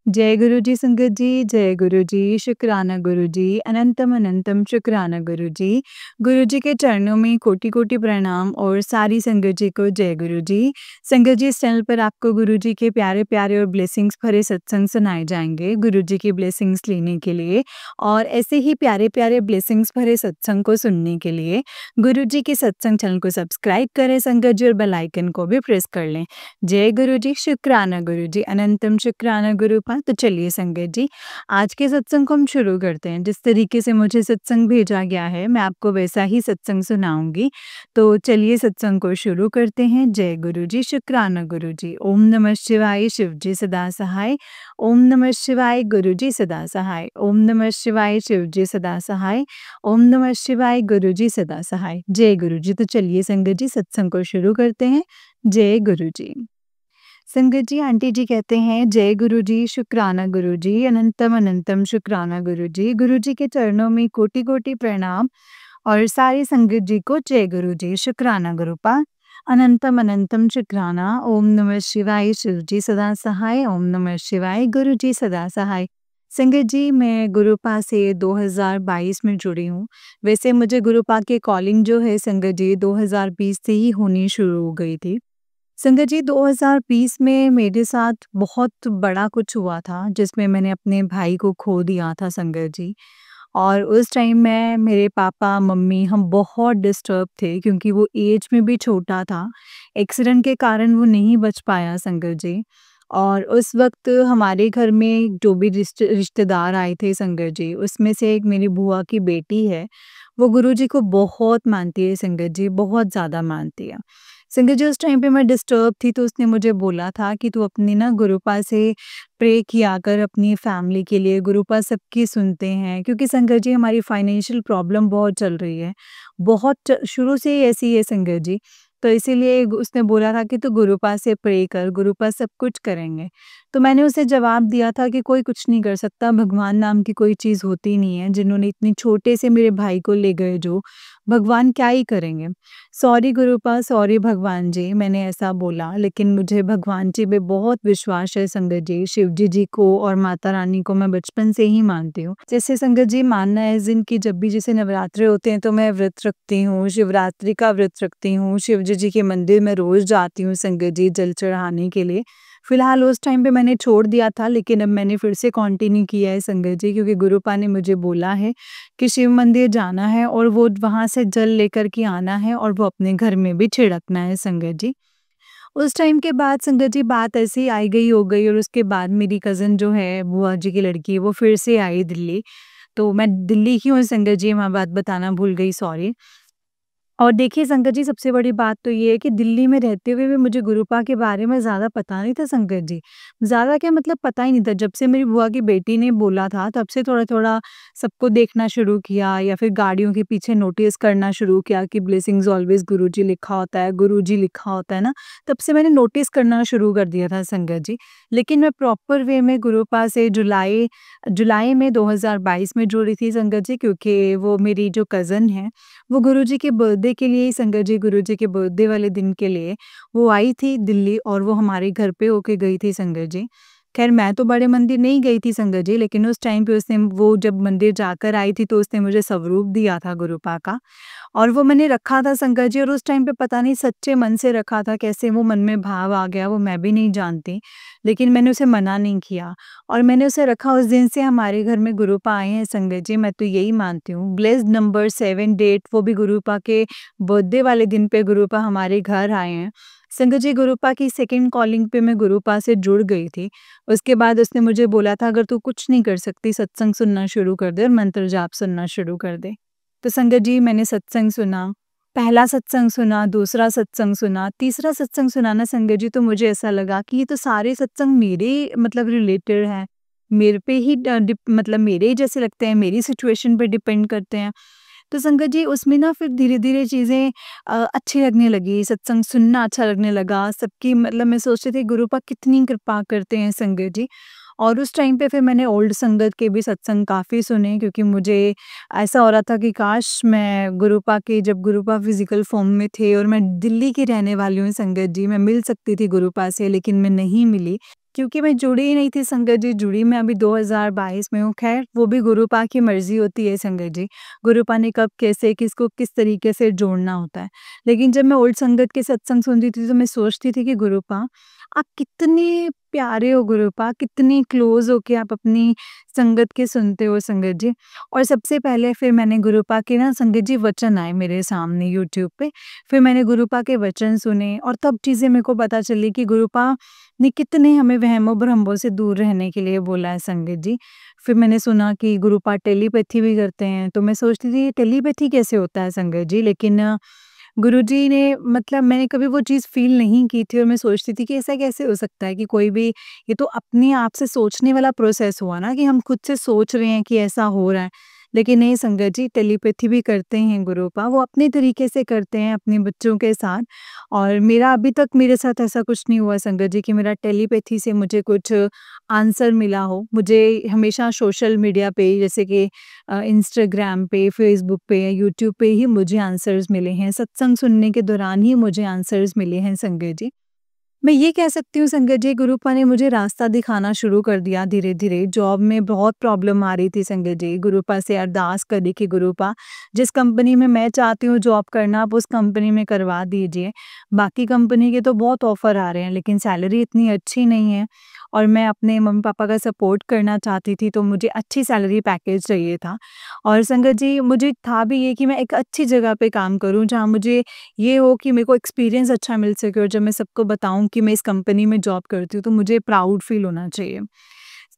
जय गुरु जी संगत जी, जय गुरु जी, शुक्राना गुरु जी, अनंतम अनंतम शुक्राना गुरु जी। गुरु जी के चरणों में कोटि-कोटि प्रणाम और सारी संगत जी को जय गुरु जी। संगत जी, इस चैनल पर आपको गुरु जी के प्यारे-प्यारे और ब्लेसिंग्स भरे सत्संग सुनाए जाएँगे, गुरु जी की ब्लेसिंग्स लेने के लिए और ऐसे ही प्यारे-प्यारे ब्लेसिंग्स भरे सत्संग को सुनने के लिए गुरु जी के सत्संग चैनल को सब्सक्राइब करें संगत जी और बेल आइकन को भी प्रेस कर लें। जय गुरु जी, शुक्राना गुरु जी, अनंतम शुक्राना गुरु पा। तो चलिए संगत जी, आज के सत्संग को हम शुरू करते हैं। जिस तरीके से मुझे सत्संग भेजा गया है, मैं आपको वैसा ही सत्संग सुनाऊंगी। तो चलिए सत्संग को शुरू करते हैं। जय गुरु जी, शुक्राना गुरु जी। ओम नमः शिवाय, शिव जी सदा सहाय। ओम नमः शिवाय, गुरु जी सदा सहाय। ओम नमः शिवाय, शिव जी सदा सहाय। ओम नमः शिवाय, गुरु जी सदा सहाय। जय गुरु जी। तो चलिए संगत जी, सत्संग को शुरू करते हैं। जय गुरु जी। संगत जी, आंटी जी कहते हैं, जय गुरु जी, शुक्राना गुरु जी, अनंतम अनंतम शुक्राना गुरु जी। गुरु जी के चरणों में कोटि-कोटि प्रणाम और सारी संगत जी को जय गुरु जी, शुक्राना गुरुपा। अनंतम अनंतम शुक्राना। ओम नमः शिवाय, शिव जी सदा सहाय। ओम नमः शिवाय, गुरु जी सदा सहाय। संगत जी, मैं गुरुपा से 2022 में जुड़ी हूँ। वैसे मुझे गुरुपा की कॉलिंग जो है संगत जी 2020 से ही होनी शुरू हो गई थी। संगत जी, 2020 में मेरे साथ बहुत बड़ा कुछ हुआ था, जिसमें मैंने अपने भाई को खो दिया था संगत जी। और उस टाइम मैं, मेरे पापा, मम्मी हम बहुत डिस्टर्ब थे क्योंकि वो ऐज में भी छोटा था। एक्सीडेंट के कारण वो नहीं बच पाया संगत जी। और उस वक़्त हमारे घर में जो भी रिश्तेदार आए थे संगत जी, उसमें से एक मेरी बुआ की बेटी है, वो गुरुजी को बहुत मानती है संगत जी, बहुत ज़्यादा मानती है। संगत जी, उस टाइम पे मैं डिस्टर्ब थी तो उसने मुझे बोला था कि तू अपनी ना गुरुपा से प्रे किया कर अपनी फैमिली के लिए, गुरुपा सबकी सुनते हैं। क्योंकि संगत जी, हमारी फाइनेंशियल प्रॉब्लम बहुत चल रही है, बहुत शुरू से ही ऐसी है संगत जी। तो इसीलिए उसने बोला था कि तू गुरुपा से प्रे कर, गुरुपा सब कुछ करेंगे। तो मैंने उसे जवाब दिया था कि कोई कुछ नहीं कर सकता, भगवान नाम की कोई चीज़ होती नहीं है, जिन्होंने इतने छोटे से मेरे भाई को ले गए जो, भगवान क्या ही करेंगे। सॉरी गुरुपा, सॉरी भगवान जी, मैंने ऐसा बोला। लेकिन मुझे भगवान जी पे बहुत विश्वास है संगत जी, शिव जी को और माता रानी को मैं बचपन से ही मानती हूँ। जैसे संगत जी, मानना है इस दिन की जब भी जैसे नवरात्रे होते हैं तो मैं व्रत रखती हूँ, शिवरात्रि का व्रत रखती हूँ, शिव जी के मंदिर में रोज़ जाती हूँ संगत जी जल चढ़ाने के लिए। फिलहाल उस टाइम पे मैंने छोड़ दिया था, लेकिन अब मैंने फिर से कंटिन्यू किया है संगत जी, क्योंकि गुरुपा ने मुझे बोला है कि शिव मंदिर जाना है और वो वहाँ से जल लेकर के आना है और वो अपने घर में भी छिड़कना है संगत जी। उस टाइम के बाद संगत जी बात ऐसे ही आई गई हो गई और उसके बाद मेरी कज़िन जो है बुआ जी की लड़की, वो फिर से आई दिल्ली। तो मैं दिल्ली की हूँ संगत जी, मैं बात बताना भूल गई, सॉरी। और देखिए संगत जी, सबसे बड़ी बात तो ये है कि दिल्ली में रहते हुए भी मुझे गुरुपा के बारे में ज़्यादा पता नहीं था संगत जी। ज़्यादा क्या मतलब पता ही नहीं था। जब से मेरी बुआ की बेटी ने बोला था तब से थोड़ा-थोड़ा सबको देखना शुरू किया या फिर गाड़ियों के पीछे नोटिस करना शुरू किया कि ब्लेसिंग्स ऑलवेज़ गुरुजी लिखा होता है, गुरुजी लिखा होता है ना, तब से मैंने नोटिस करना शुरू कर दिया था संगत जी। लेकिन मैं प्रॉपर वे में गुरुपा से जुलाई जुलाई में 2022 में जुड़ी थी संगत जी, क्योंकि वो मेरी जो कज़िन है, वो गुरुजी के बर्थडे के लिए ही संगत जी, गुरुजी के बर्थडे वाले दिन के लिए वो आई थी दिल्ली और वो हमारे घर पे होके गई थी संगत जी। ख़ैर मैं तो बड़े मंदिर नहीं गई थी संगत जी, लेकिन उस टाइम पे उसने, वो जब मंदिर जाकर आई थी तो उसने मुझे स्वरूप दिया था गुरुपा का और वो मैंने रखा था संगत जी। और उस टाइम पे पता नहीं सच्चे मन से रखा था, कैसे वो मन में भाव आ गया वो मैं भी नहीं जानती। लेकिन मैंने उसे मना नहीं किया और मैंने उसे रखा। उस दिन से हमारे घर में गुरुपा आए हैं संगत जी, मैं तो यही मानती हूँ। ब्लेस्ड नंबर 7 डेट, वो भी गुरुपा के बर्थडे वाले दिन पे गुरुपा हमारे घर आए हैं। संगत जी, गुरुपा की सेकंड कॉलिंग पे मैं गुरुपा से जुड़ गई थी। उसके बाद उसने मुझे बोला था, अगर तू कुछ नहीं कर सकती, सत्संग सुनना शुरू कर दे और मंत्र जाप सुनना शुरू कर दे। तो संगत जी, मैंने सत्संग सुना, पहला सत्संग सुना, दूसरा सत्संग सुना, तीसरा सत्संग सुना ना संगत जी, तो मुझे ऐसा लगा कि ये तो सारे सत्संग मेरे मतलब रिलेटेड हैं। मेरे पे ही मतलब मेरे ही जैसे लगते हैं, मेरी सिचुएशन पे डिपेंड करते हैं। तो संगत जी, उसमें ना फिर धीरे-धीरे चीज़ें अच्छी लगने लगी, सत्संग सुनना अच्छा लगने लगा। सबकी मतलब मैं सोचती थी गुरुपा कितनी कृपा करते हैं संगत जी। और उस टाइम पे फिर मैंने ओल्ड संगत के भी सत्संग काफ़ी सुने, क्योंकि मुझे ऐसा हो रहा था कि काश मैं गुरुपा के, जब गुरुपा फिज़िकल फ़ॉर्म में थे और मैं दिल्ली की रहने वाली हूँ संगत जी, मैं मिल सकती थी गुरुपा से, लेकिन मैं नहीं मिली। क्योंकि मैं जुड़ी ही नहीं थी संगत जी, जुड़ी मैं अभी 2022 में हूँ। ख़ैर वो भी गुरुपा की मर्ज़ी होती है संगत जी, गुरुपा ने कब, कैसे, किसको किस तरीके से जोड़ना होता है। लेकिन जब मैं ओल्ड संगत के सत्संग सुनती थी तो मैं सोचती थी कि गुरुपा आप कितने प्यारे हो, गुरुपा कितनी क्लोज़ हो के आप अपनी संगत के सुनते हो संगत जी। और सबसे पहले फिर मैंने गुरुपा के ना संगत जी वचन आए मेरे सामने यूट्यूब पे, फिर मैंने गुरुपा के वचन सुने और तब चीज़ें मेरे को पता चली कि गुरुपा ने कितने हमें वहमों-भ्रमों से दूर रहने के लिए बोला है संगत जी। फिर मैंने सुना कि गुरुपा टेलीपैथी भी करते हैं, तो मैं सोचती थी ये टेलीपैथी कैसे होता है संगत जी? लेकिन गुरुजी ने मतलब मैंने कभी वो चीज़ फ़ील नहीं की थी और मैं सोचती थी कि ऐसा कैसे हो सकता है कि कोई भी, ये तो अपने आप से सोचने वाला प्रोसेस हुआ ना कि हम खुद से सोच रहे हैं कि ऐसा हो रहा है। लेकिन नहीं संगत जी, टेलीपैथी भी करते हैं गुरुपा, वो अपने तरीके से करते हैं अपने बच्चों के साथ। और मेरा अभी तक मेरे साथ ऐसा कुछ नहीं हुआ संगत जी कि मेरा टेलीपैथी से मुझे कुछ आंसर मिला हो। मुझे हमेशा सोशल मीडिया पे जैसे कि इंस्टाग्राम पे, फ़ेसबुक पे या यूट्यूब पे ही मुझे आंसर्स मिले हैं। सत्संग सुनने के दौरान ही मुझे आंसर्स मिले हैं संगत जी। मैं ये कह सकती हूँ संगत जी, गुरुपा ने मुझे रास्ता दिखाना शुरू कर दिया धीरे-धीरे। जॉब में बहुत प्रॉब्लम आ रही थी संगत जी, गुरुपा से अरदास करी कि गुरुपा जिस कंपनी में मैं चाहती हूँ जॉब करना आप उस कंपनी में करवा दीजिए। बाकी कंपनी के तो बहुत ऑफ़र आ रहे हैं लेकिन सैलरी इतनी अच्छी नहीं है और मैं अपने मम्मी-पापा का सपोर्ट करना चाहती थी तो मुझे अच्छी सैलरी पैकेज चाहिए था। और संगत जी मुझे था भी ये कि मैं एक अच्छी जगह पे काम करूँ जहाँ मुझे ये हो कि मेरे को एक्सपीरियंस अच्छा मिल सके और जब मैं सबको बताऊँ कि मैं इस कंपनी में जॉब करती हूँ तो मुझे प्राउड फील होना चाहिए।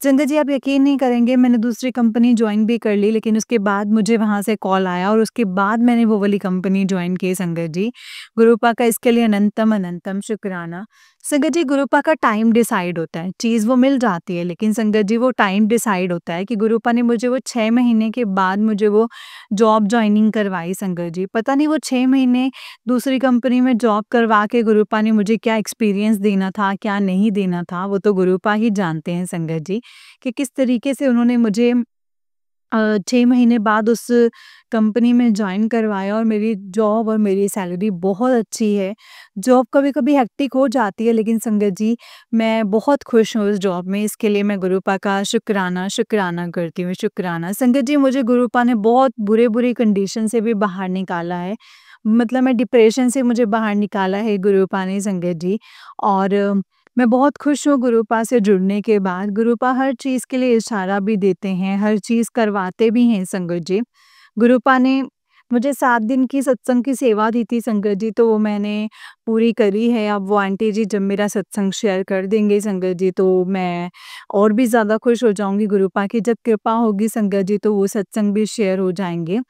संजय जी आप यकीन नहीं करेंगे, मैंने दूसरी कंपनी जॉइन भी कर ली लेकिन उसके बाद मुझे वहाँ से कॉल आया और उसके बाद मैंने वो वाली कंपनी जॉइन की संगत जी। गुरुपा का इसके लिए अनंतम अनंतम शुक्राना। संगत जी गुरुपा का टाइम डिसाइड होता है, चीज़ वो मिल जाती है लेकिन संगत जी वो टाइम डिसाइड होता है कि गुरुपा ने मुझे वो 6 महीने के बाद मुझे वो जॉब जॉइनिंग करवाई संगत जी। पता नहीं वो 6 महीने दूसरी कंपनी में जॉब करवा के गुरुपा ने मुझे क्या एक्सपीरियंस देना था, क्या नहीं देना था, वो तो गुरुपा ही जानते हैं संगत जी। कि किस तरीके से उन्होंने मुझे 6 महीने बाद उस कंपनी में जॉइन करवाया और मेरी जॉब और मेरी सैलरी बहुत अच्छी है। जॉब कभी-कभी हेक्टिक हो जाती है लेकिन संगत जी मैं बहुत खुश हूँ उस जॉब में, इसके लिए मैं गुरुपा का शुक्राना, शुक्राना करती हूँ, शुक्राना। संगत जी मुझे गुरुपा ने बहुत बुरे-बुरे कंडीशन से भी बाहर निकाला है। मतलब मैं डिप्रेशन से मुझे बाहर निकाला है गुरुपा ने संगत जी। और मैं बहुत खुश हूँ गुरुपा से जुड़ने के बाद। गुरुपा हर चीज़ के लिए इशारा भी देते हैं, हर चीज़ करवाते भी हैं संगत जी। गुरुपा ने मुझे 7 दिन की सत्संग की सेवा दी थी संगत जी, तो वो मैंने पूरी करी है। अब वो आंटी जी जब मेरा सत्संग शेयर कर देंगे संगत जी, तो मैं और भी ज़्यादा खुश हो जाऊँगी। गुरुपा की जब कृपा होगी संगत जी, तो वो सत्संग भी शेयर हो जाएँगे।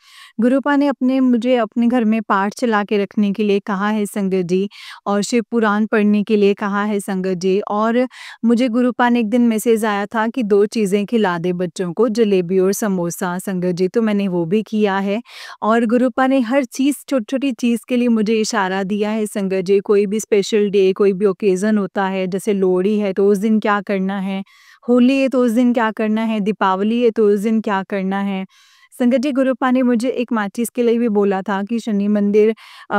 गुरुपा ने मुझे अपने घर में पाठ चला के रखने के लिए कहा है संगत जी और शिव पुराण पढ़ने के लिए कहा है संगत जी। और मुझे गुरुपा ने एक दिन मैसेज आया था कि 2 चीज़ें खिला दे बच्चों को, जलेबी और समोसा संगत जी, तो मैंने वो भी किया है। और गुरुपा ने हर चीज़ छोटी-छोटी चीज़ के लिए मुझे इशारा दिया है संगत जी। कोई भी स्पेशल डे, कोई भी ओकेज़न होता है, जैसे लोहड़ी है तो उस दिन क्या करना है, होली है तो उस दिन क्या करना है, दीपावली है तो उस दिन क्या करना है। संगत जी गुरुपा ने मुझे एक माचिस के लिए भी बोला था कि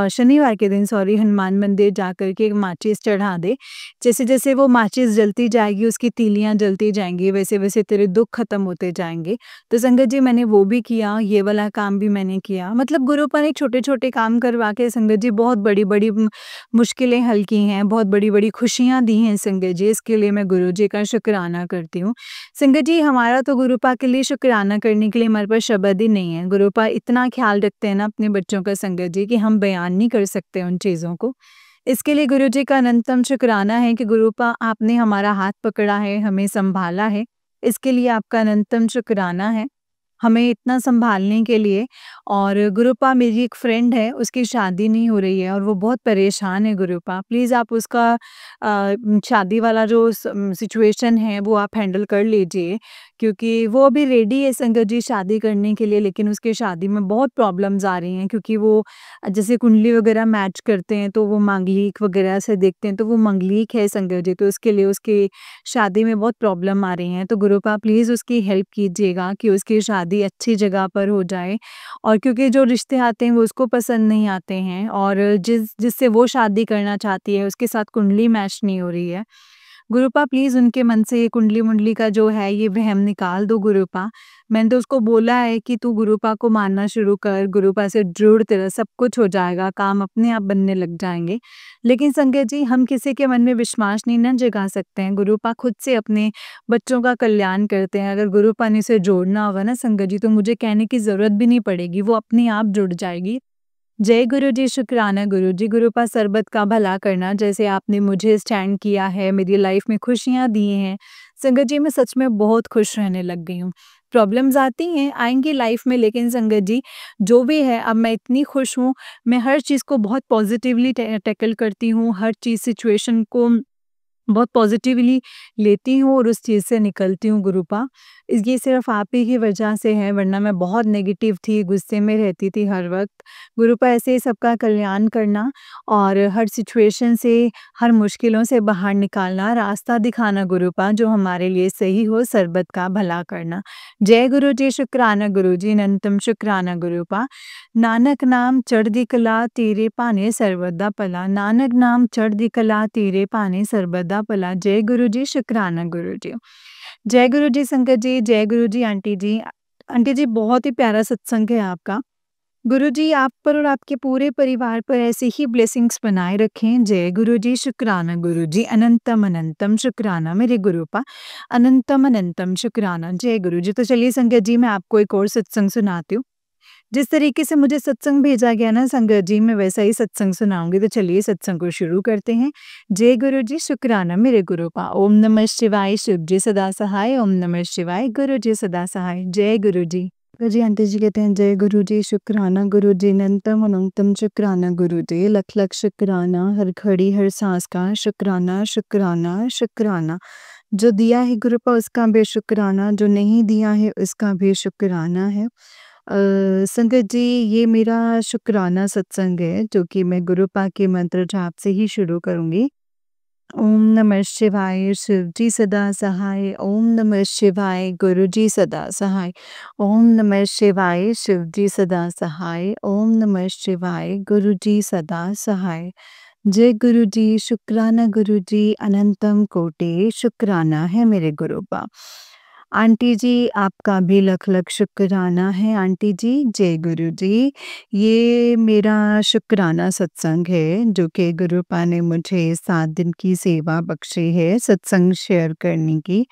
शनिवार के दिन सॉरी हनुमान मंदिर जाकर के एक माचिस चढ़ा दे। जैसे-जैसे वो माचिस जलती जाएगी, उसकी तीलियाँ जलती जाएँगी, वैसे-वैसे तेरे दुःख खत्म होते जाएँगे। तो संगत जी मैंने वो भी किया, ये वाला काम भी मैंने किया। मतलब गुरुपा ने छोटे-छोटे काम करवा के संगत जी बहुत बड़ी-बड़ी मुश्किलें हल की हैं, बहुत बड़ी-बड़ी खुशियाँ दी हैं संगत जी, इसके लिए मैं गुरुजी का शुकराना करती हूँ। संगत जी हमारा तो गुरुपा के लिए शुक्राना करने के लिए हमारे पास शब्द ही नहीं है। गुरुपा इतना ख़्याल रखते हैं ना अपने बच्चों का संगत जी कि हम बयान नहीं कर सकते उन चीज़ों को। इसके लिए गुरुजी का अनंतम शुक्राना है कि गुरुपा आपने हमारा हाथ पकड़ा है, हमें सँभाला है। इसके लिए आपका अनंतम शुक्राना है। हमें इतना सँभालने के लिए। और गुरुपा मेरी एक फ्रेंड है, उसकी शादी नहीं हो रही है और वो बहुत परेशान है गुरुपा। प्लीज़ आप उसका शादी वाला जो सिचुएशन है वो आप हैंडल कर लीजिए क्योंकि वो अभी रेडी है संगत जी शादी करने के लिए लेकिन उसकी शादी में बहुत प्रॉब्लम्स आ रही हैं क्योंकि वो जैसे कुंडली वगैरह मैच करते हैं तो वो मांगलिक वगैरह से देखते हैं तो वो मांगलिक है संगत जी, तो उसके लिए उसकी शादी में बहुत प्रॉब्लम आ रही हैं। तो गुरुपा प्लीज़ उसकी हेल्प कीजिएगा कि उसकी शादी अच्छी जगह पर हो जाए और क्योंकि जो रिश्ते आते हैं वो उसको पसंद नहीं आते हैं और जिससे वो शादी करना चाहती है उसके साथ कुंडली मैच नहीं हो रही है। गुरुपा प्लीज़ उनके मन से ये कुंडली-मुंडली का जो है ये वहम निकाल दो गुरुपा। मैंने तो उसको बोला है कि तू गुरुपा को मानना शुरू कर, गुरुपा से जुड़, तेरा सब कुछ हो जाएगा, काम अपने आप बनने लग जाएँगे। लेकिन संगत जी, हम किसी के मन में विश्वास नहीं ना जगा सकते हैं, गुरुपा खुद से अपने बच्चों का कल्याण करते हैं। अगर गुरुपा ने उसे जोड़ना होगा ना संगत जी, तो मुझे कहने की ज़रूरत भी नहीं पड़ेगी, वो अपने आप जुड़ जाएगी। जय गुरु जी, शुक्राना गुरु जी, गुरुपा सरबत का भला करना, जैसे आपने मुझे स्टैंड किया है, मेरी लाइफ में खुशियाँ दी हैं। संगत जी, मैं सच में बहुत खुश रहने लग गई हूँ। प्रॉब्लम्स आती हैं, आएँगी लाइफ में, लेकिन संगत जी, जो भी है अब मैं इतनी खुश हूँ, मैं हर चीज़ को बहुत पॉज़िटिवली टैकल करती हूँ, हर चीज़ सिचुएशन को बहुत पॉजिटिवली लेती हूँ और उस चीज़ से निकलती हूँ गुरुपा। ये सिर्फ़ आप ही की वजह से है, वरना मैं बहुत नेगेटिव थी, गुस्से में रहती थी हर वक़्त। गुरुपा ऐसे ही सबका कल्याण करना और हर सिचुएशन से, हर मुश्किलों से बाहर निकालना, रास्ता दिखाना गुरुपा जो हमारे लिए सही हो, सर्बत का भला करना। जय गुरु जी, शुक्राना गुरु जी, अनंतम शुक्राना गुरुपा। नानक नाम चढ़दी कला तेरे भाने सर्वदा भला, नानक नाम चढ़दी कला तेरे भाने सर्वदा भला। जय गुरु जी, शुक्राना गुरु जी। जय गुरु जी संगत जी, जय गुरु जी आंटी जी। आंटी जी, बहुत ही प्यारा सत्संग है आपका। गुरु जी आप पर और आपके पूरे परिवार पर ऐसे ही ब्लेसिंग्स बनाए रखें। जय गुरु जी, शुक्राना गुरु जी, अनंतम अनंतम शुक्राना मेरे गुरुपा, अनंतम अनंतम शुक्राना। जय गुरु जी। तो चलिए संगत जी, मैं आपको एक और सत्संग सुनाती हूँ। जिस तरीके से मुझे सत्संग भेजा गया ना संगत जी, मैं वैसा ही सत्संग सुनाऊँगी, तो चलिए सत्संग को शुरू करते हैं। जय गुरु जी, शुक्राना मेरे गुरुपा। ओम नमः शिवाय, शिव जी सदा सहाय, ओम नमः शिवाय, गुरु जी सदा सहाय। जय गुरु जी। गुरु जी आंटी जी कहते हैं जय गुरु जी, शुक्राना गुरु जी, अनंतम अनंतम शुक्राना गुरु जी, लख लख शुक्राना, हर घड़ी हर सांस का शुक्राना शुक्राना शुक्राना। जो दिया है गुरुपा उसका भी शुक्राना, जो नहीं दिया है उसका भी शुक्राना है। संगत जी, ये मेरा शुक्राना सत्संग है जो कि मैं गुरुपा के मंत्र जाप से ही शुरू करूँगी। ओम नमः शिवाय, शिव जी सदा सहाय, ओम नमः शिवाय, गुरु जी सदा सहाय, ओम नमः शिवाय, शिव जी सदा सहाय, ओम नमः शिवाय, गुरु जी सदा सहाय। जय गुरु जी, शुक्राना गुरु जी, अनंतम कोटि शुक्राना है मेरे गुरुपा। आंटी जी, आपका भी लख लख शुक्राना है आंटी जी। जय गुरु जी। ये मेरा शुक्राना सत्संग है जो कि गुरुपा ने मुझे 7 दिन की सेवा बख्शी है सत्संग शेयर करने की।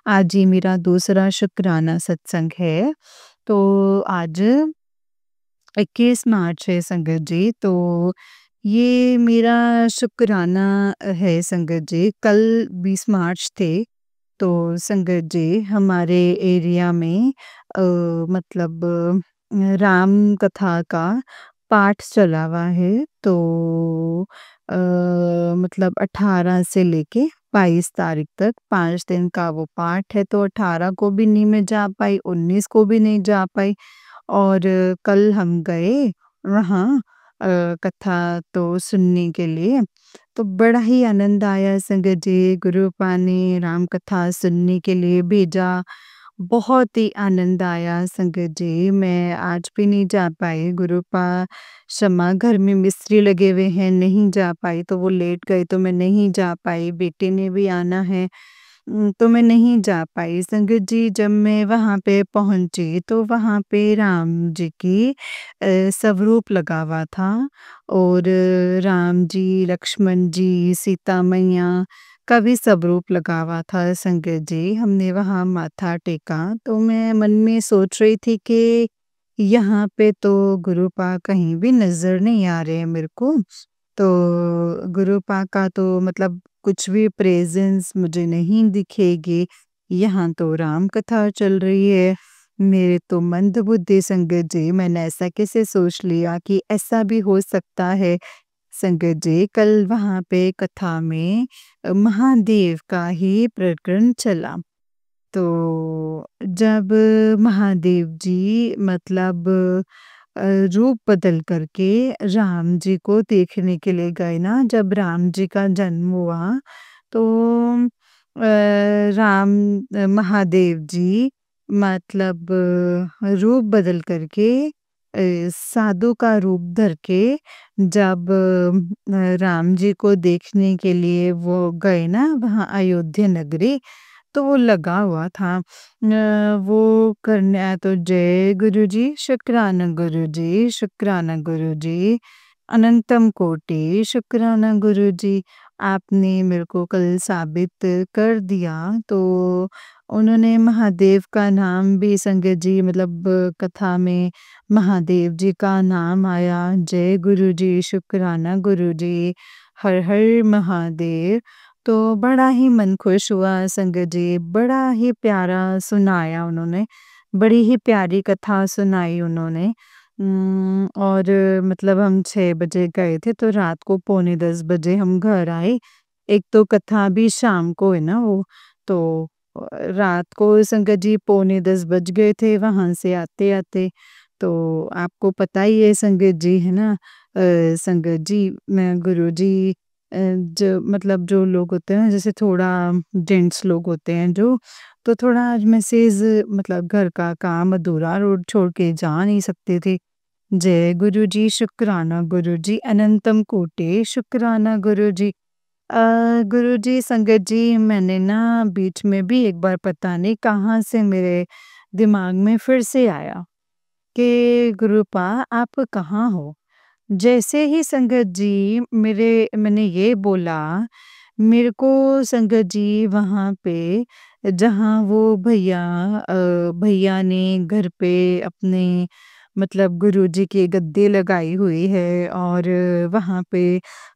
आज ही मेरा दूसरा शुक्राना सत्संग है। तो आज 21 मार्च है संगत जी, तो ये मेरा शुक्राना है संगत जी। कल 20 मार्च थे, तो संगत जी हमारे एरिया में मतलब राम कथा का पाठ चला हुआ है। तो अ, मतलब 18 से लेके 22 तारीख तक 5 दिन का वो पाठ है, तो 18 को भी नहीं मैं जा पाई, 19 को भी नहीं जा पाई और कल हम गए वहाँ कथा तो सुनने के लिए। तो बड़ा ही आनंद आया संगत जी, गुरुपा ने राम कथा सुनने के लिए भेजा। बहुत ही आनंद आया संगत जी, मैं आज भी नहीं जा पाई, गुरुपा क्षमा, घर में मिस्त्री लगे हुए हैं, नहीं जा पाई, तो वो लेट गए तो मैं नहीं जा पाई, बेटे ने भी आना है। तो मैं नहीं जा पाई। संगत जी, जब मैं वहाँ पे पहुँची तो वहाँ पे राम जी की स्वरूप लगा हुआ था और राम जी, लक्ष्मण जी, सीता मैया का भी स्वरूप लगा हुआ था संगत जी। हमने वहाँ माथा टेका, तो मैं मन में सोच रही थी कि यहाँ पे तो गुरुपा कहीं भी नज़र नहीं आ रहे हैं मेरे को। तो गुरुपा का तो मतलब कुछ भी प्रेज़ेंस मुझे नहीं दिखेगी। यहाँ तो राम कथा चल रही है। मेरे तो मंदबुद्धि संगत जी, मैंने ऐसा कैसे सोच लिया कि ऐसा भी हो सकता है। संगत जी, कल वहाँ पे कथा में महादेव का ही प्रकरण चला। तो जब महादेव जी मतलब रूप बदल करके राम जी को देखने के लिए गए ना, जब राम जी का जन्म हुआ तो राम महादेव जी मतलब रूप बदल करके साधु का रूप धर के जब राम जी को देखने के लिए वो गए ना वहाँ अयोध्या नगरी, तो वो लगा हुआ था। वो करने आया तो जय गुरुजी, शुक्राना गुरुजी, शुक्राना गुरुजी, अनंतम कोटि शुक्राना गुरुजी, आपने मेरे को कल साबित कर दिया। तो उन्होंने महादेव का नाम भी संगत जी मतलब कथा में महादेव जी का नाम आया, जय गुरुजी, शुक्राना गुरुजी, हर हर महादेव। तो बड़ा ही मन खुश हुआ संगत जी, बड़ा ही प्यारा सुनाया उन्होंने, बड़ी ही प्यारी कथा सुनाई उन्होंने। और मतलब हम 6 बजे गए थे तो रात को पौने 10 बजे हम घर आए। एक तो कथा भी शाम को है ना वो, तो रात को संगत जी पौने 10 बज गए थे वहाँ से आते-आते। तो आपको पता ही है संगत जी है ना, संगत जी मैं गुरुजी जो मतलब जो लोग होते हैं ना जैसे थोड़ा जेंट्स लोग होते हैं जो, तो थोड़ा आज मैसेज मतलब घर का काम अधूरा रोड छोड़ के जा नहीं सकते थे। जय गुरुजी, शुक्राना गुरुजी, अनंतम कोटि शुक्राना गुरुजी। गुरुजी संगत जी मैंने ना बीच में भी एक बार पता नहीं कहाँ से मेरे दिमाग में फिर से आया कि गुरुपा आप कहाँ हो? जैसे ही संगत जी मैंने ये बोला, मेरे को संगत जी वहाँ पे जहाँ वो भैया ने घर पे अपने मतलब गुरुजी की गद्दी लगाई हुई है और वहाँ पे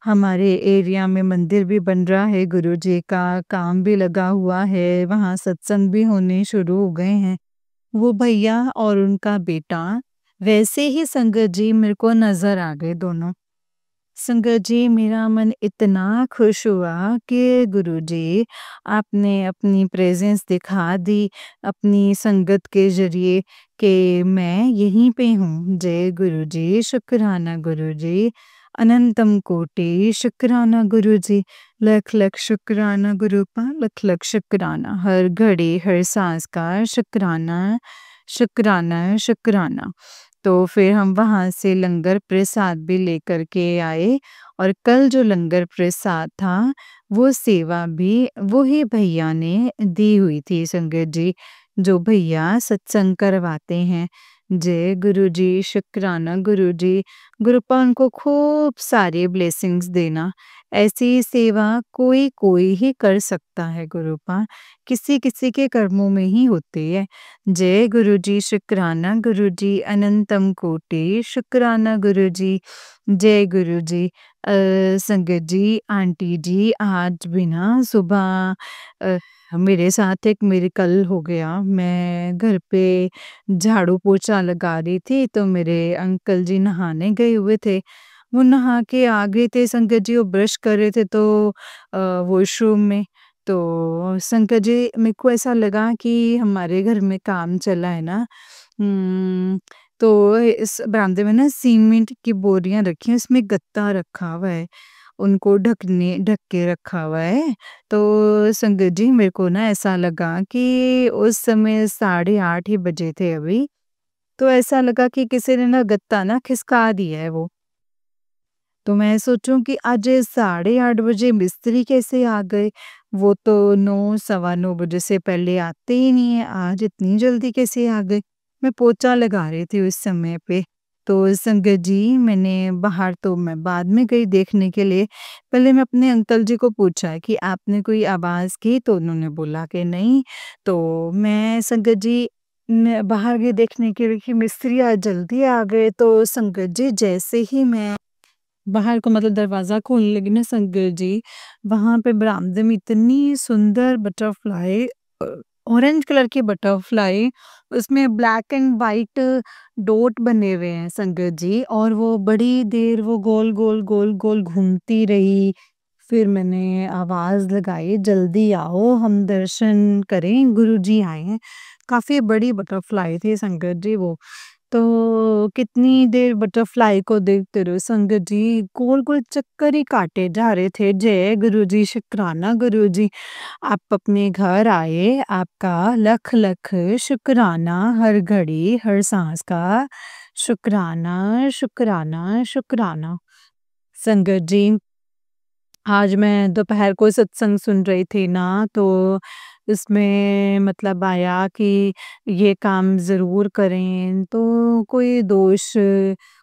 हमारे एरिया में मंदिर भी बन रहा है, गुरुजी का काम भी लगा हुआ है, वहाँ सत्संग भी होने शुरू हो गए हैं। वो भैया और उनका बेटा वैसे ही संगत जी मेरे को नज़र आ गए दोनों। संगत जी मेरा मन इतना खुश हुआ कि गुरुजी आपने अपनी प्रेजेंस दिखा दी अपनी संगत के ज़रिए कि मैं यहीं पे हूँ। जय गुरुजी, शुक्राना गुरुजी, अनंतम कोटि शुक्राना गुरुजी, लख-लख शुक्राना गुरुपा, लख-लख शुक्राना, हर घड़ी हर सांस का शुक्राना, शुक्राना, शुक्राना। तो फिर हम वहाँ से लंगर प्रसाद भी लेकर के आए और कल जो लंगर प्रसाद था, वो सेवा भी वही भैया ने दी हुई थी संगत जी, जो भैया सत्संग करवाते हैं। जय गुरुजी, शुक्राना गुरुजी, गुरुपा उनको खूब सारी ब्लेसिंग्स देना। ऐसी सेवा कोई-कोई ही कर सकता है गुरुपा, किसी-किसी के कर्मों में ही होती है। जय गुरुजी, शुक्राना गुरुजी, अनंतम कोटि शुक्राना गुरुजी, जय गुरुजी। संगत जी, आंटी जी आज भी ना सुबह मेरे साथ एक मिरेकल हो गया। मैं घर पे झाड़ू पोछा लगा रही थी तो मेरे अंकल जी नहाने गए हुए थे। वो नहा के आ गए थे संगत जी, वो ब्रश कर रहे थे तो वॉशरूम में। तो संकट जी मेरे को ऐसा लगा कि हमारे घर में काम चला है ना, उम, तो इस बरामदे में ना सीमेंट की बोरियाँ रखी हैं, उसमें गत्ता रखा हुआ है, उनको ढक के रखा हुआ है। तो संगत जी मेरे को ना ऐसा लगा कि उस समय 8:30 ही बजे थे अभी, तो ऐसा लगा कि किसी ने ना गत्ता ना खिसका दिया है वो। तो मैं सोचूँ कि आज 8:30 बजे मिस्त्री कैसे आ गए? वो तो 9 सवा 9 बजे से पहले आते ही नहीं है, आज इतनी जल्दी कैसे आ गए? मैं पोछा लगा रही थी उस समय पे। तो संगत जी मैंने बाहर तो मैं बाद में गई देखने के लिए, पहले मैं अपने अंकल जी को पूछा कि आपने कोई आवाज़ की? तो उन्होंने बोला कि नहीं। तो मैं संगत जी मैं बाहर गई देखने के लिए कि मिस्त्री आज जल्दी आ गए, तो संगत जी जैसे ही मैं बाहर को मतलब दरवाज़ा खोलने लगी ना संगत जी, वहाँ पे बरामदे में इतनी सुंदर बटरफ्लाई अ, ऑरेंज कलर की बटरफ्लाई, उसमें ब्लैक एंड व्हाइट डॉट बने हुए हैं संगत जी, और वो बड़ी देर वो गोल-गोल, गोल-गोल घूमती रही। फिर मैंने आवाज़ लगाई, जल्दी आओ हम दर्शन करें, गुरुजी आए हैं। काफ़ी बड़ी बटरफ्लाई थी संगत जी वो। तो कितनी देर बटरफ्लाई को देखते रहे संगत जी, गोल-गोल चक्कर ही काटे जा रहे थे। जय गुरुजी, शुक्राना गुरुजी, आप अपने घर आए, आपका लख-लख शुक्राना, हर घड़ी, हर साँस का शुक्राना, शुक्राना, शुक्राना। संगत जी, आज मैं दोपहर को सत्संग सुन रही थी ना, तो इसमें मतलब आया कि ये काम ज़रूर करें, तो कोई दोष,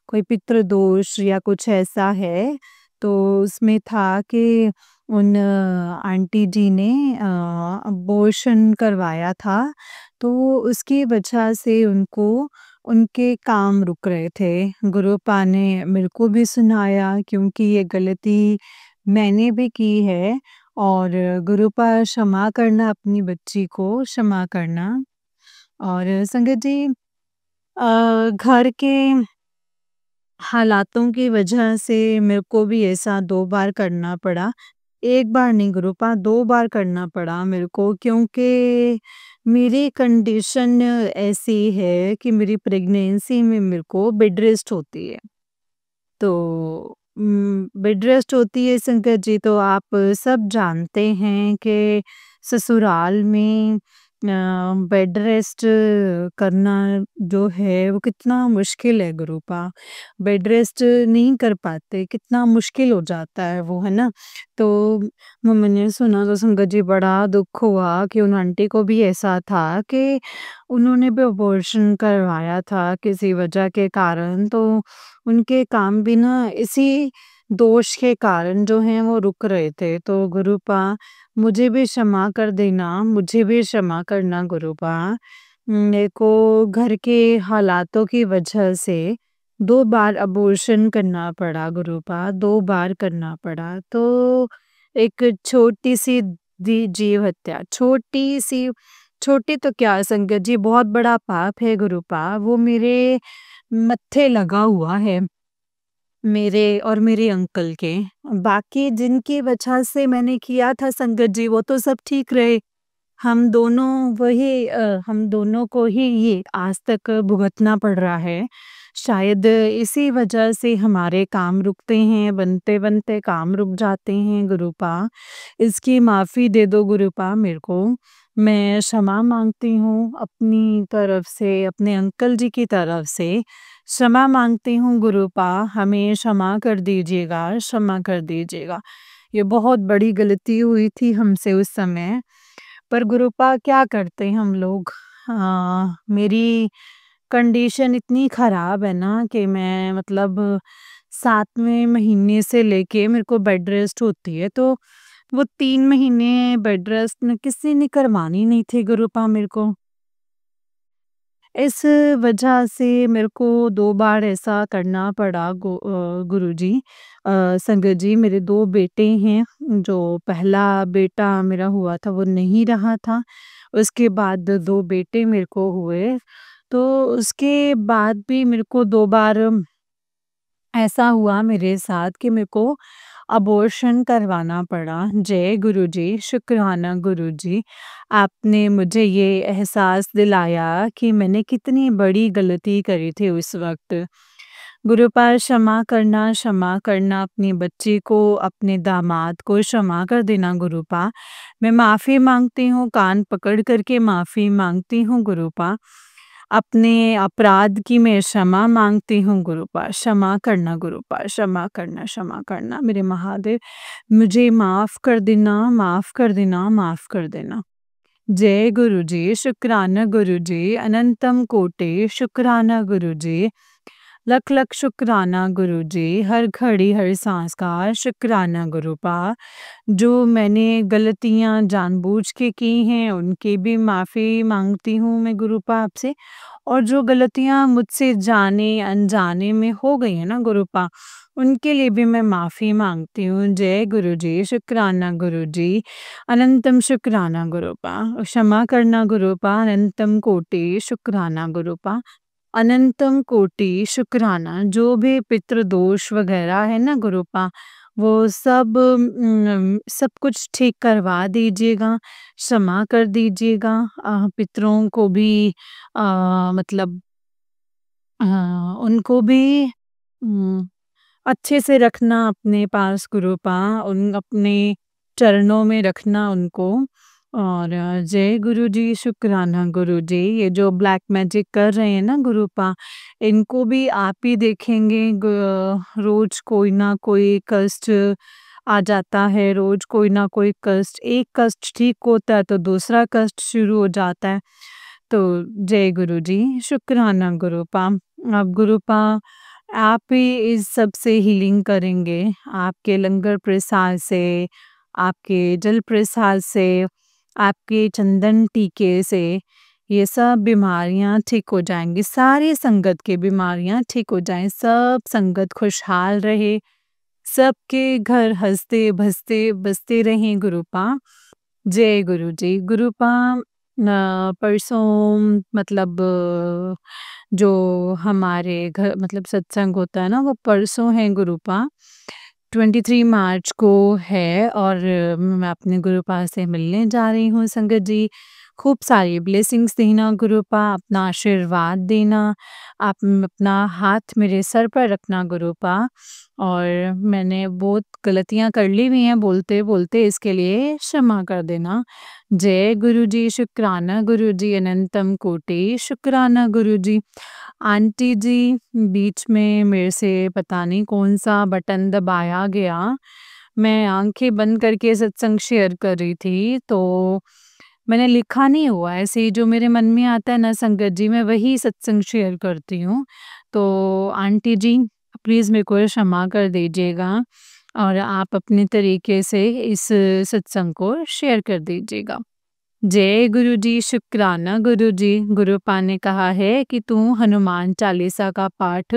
कोई पितृ दोष या कुछ ऐसा है, तो उसमें था कि उन आंटी जी ने अबॉर्शन करवाया था, तो उसकी वजह से उनको उनके काम रुक रहे थे। गुरुपा ने मेरे को भी सुनाया, क्योंकि ये गलती मैंने भी की है, और गुरुपा क्षमा करना, अपनी बच्ची को क्षमा करना। और संगत जी, घर के हालातों की वजह से मेरे को भी ऐसा 2 बार करना पड़ा। 1 बार नहीं गुरुपा, 2 बार करना पड़ा मेरे को, क्योंकि मेरी कंडीशन ऐसी है कि मेरी प्रेगनेंसी में मेरे को बेड रेस्ट होती है। तो बेड रेस्ट होती है संकट जी, तो आप सब जानते हैं कि ससुराल में बेड रेस्ट करना जो है वो कितना मुश्किल है गुरुपा। बेड रेस्ट नहीं कर पाते, कितना मुश्किल हो जाता है वो, है ना? तो मैंने सुना तो संगत जी बड़ा दुख हुआ कि उन आंटी को भी ऐसा था कि उन्होंने भी अबॉर्शन करवाया था किसी वजह के कारण, तो उनके काम भी ना इसी दोष के कारण जो हैं वो रुक रहे थे। तो गुरुपा मुझे भी क्षमा कर देना, मुझे भी क्षमा करना गुरुपा। मेरे को घर के हालातों की वजह से 2 बार अबॉर्शन करना पड़ा गुरुपा, 2 बार करना पड़ा। तो एक छोटी-सी जीव हत्या, छोटी-सी, छोटी तो क्या संगत जी, बहुत बड़ा पाप है गुरुपा, वो मेरे मत्थे लगा हुआ है, मेरे और मेरे अंकल के। बाकी जिनकी वजह से मैंने किया था संगत जी, वो तो सब ठीक रहे। हम दोनों हम दोनों को ही ये आज तक भुगतना पड़ रहा है। शायद इसी वजह से हमारे काम रुकते हैं, बनते-बनते काम रुक जाते हैं गुरुपा। इसकी माफ़ी दे दो गुरुपा मेरे को। मैं क्षमा माँगती हूँ अपनी तरफ से, अपने अंकल जी की तरफ से क्षमा माँगती हूँ गुरुपा, हमें क्षमा कर दीजिएगा, क्षमा कर दीजिएगा। ये बहुत बड़ी गलती हुई थी हमसे उस समय। पर गुरुपा क्या करते हम लोग। मेरी कंडीशन इतनी ख़राब है ना कि मैं मतलब 7वें महीने से लेके मेरे को बेड रेस्ट होती है, तो वो 3 महीने बेड रेस्ट न किसी ने करवानी नहीं थी गुरुपा मेरे को। इस वजह से मेरे को 2 बार ऐसा करना पड़ा गुरुजी। संगत जी, मेरे 2 बेटे हैं, जो पहला बेटा मेरा हुआ था वो नहीं रहा था, उसके बाद 2 बेटे मेरे को हुए, तो उसके बाद भी मेरे को 2 बार ऐसा हुआ मेरे साथ कि मेरे को अबॉर्शन करवाना पड़ा। जय गुरुजी, शुक्राना गुरुजी, आपने मुझे ये एहसास दिलाया कि मैंने कितनी बड़ी गलती करी थी उस वक़्त। गुरुपाल क्षमा करना अपनी बच्ची को, अपने दामाद को क्षमा कर देना गुरुपा। मैं माफ़ी माँगती हूँ, कान पकड़ कर के माफ़ी माँगती हूँ गुरुपा। अपने अपराध की मैं क्षमा माँगती हूँ गुरुपा, क्षमा करना गुरुपा, क्षमा करना मेरे महादेव, मुझे माफ़ कर देना, माफ़ कर देना, माफ़ कर देना। जय गुरुजी, शुक्राना गुरुजी, अनंतम कोटि शुक्राना गुरुजी, लख लख शुक्राना गुरुजी, हर घड़ी हर सांस का शुक्राना गुरुपा। जो मैंने गलतियाँ जानबूझ के की हैं, उनकी भी माफ़ी माँगती हूँ मैं गुरुपा आपसे, और जो गलतियाँ मुझसे जाने-अनजाने में हो गई हैं ना गुरुपा, उनके लिए भी मैं माफ़ी माँगती हूँ। जय गुरुजी, शुक्राना गुरुजी, अनंतम शुक्राना गुरुपा। क्षमा करना गुरुपा, अनंतम कोटि शुक्राना गुरुपा। अनंतम कोटि शुक्राना, जो भी पितृदोष वग़ैरह है ना गुरुपा, वो सब सब कुछ ठीक करवा दीजिएगा, क्षमा कर दीजिएगा। पितरों को भी अ, मतलब अ, उनको भी उम, अच्छे से रखना अपने पास गुरुपा, उन अपने चरणों में रखना उनको। और जय गुरु जी, शुक्राना गुरु जी। ये जो ब्लैक मैजिक कर रहे हैं ना गुरुपा, इनको भी आप ही देखेंगे रोज कोई ना कोई कष्ट आ जाता है, रोज कोई ना कोई कष्ट, एक कष्ट ठीक होता है तो दूसरा कष्ट शुरू हो जाता है। तो जय गुरु जी, शुक्राना गुरुपा। अब गुरुपा आप ही इस सब से हीलिंग करेंगे, आपके लंगर प्रसाद से, आपके जल प्रसाद से, आपके चंदन टीके से ये सब बीमारियाँ ठीक हो जाएँगी, सारी संगत की बीमारियाँ ठीक हो जाएँ, सब संगत खुशहाल रहे, सबके घर हँसते-बसते बसते रहें गुरुपा। जय गुरु जी। गुरुपा परसों मतलब जो हमारे घर मतलब सत्संग होता है ना वो परसों है गुरुपा। 23 मार्च को है और मैं अपने गुरुपा से मिलने जा रही हूँ संगत जी। खूब सारी ब्लेसिंग्स देना गुरुपा, अपना आशीर्वाद देना, आप अपना हाथ मेरे सर पर रखना गुरुपा। और मैंने बहुत गलतियाँ कर ली हुई हैं बोलते-बोलते, इसके लिए क्षमा कर देना। जय गुरु जी, शुक्राना गुरु जी, अनंतम कोटि शुक्राना गुरु जी। आंटी जी, बीच में मेरे से पता नहीं कौन-सा बटन दबाया गया। मैं आँखें बंद करके सत्संग शेयर कर रही थी, तो मैंने लिखा नहीं हुआ है, ऐसे ही जो मेरे मन में आता है ना संगत जी, मैं वही सत्संग शेयर करती हूँ। तो आंटी जी, प्लीज़ मेरे को क्षमा कर दीजिएगा और आप अपने तरीके से इस सत्संग को शेयर कर दीजिएगा। जय गुरु जी, शुक्राना गुरु जी। गुरुपा ने कहा है कि तू हनुमान चालीसा का पाठ,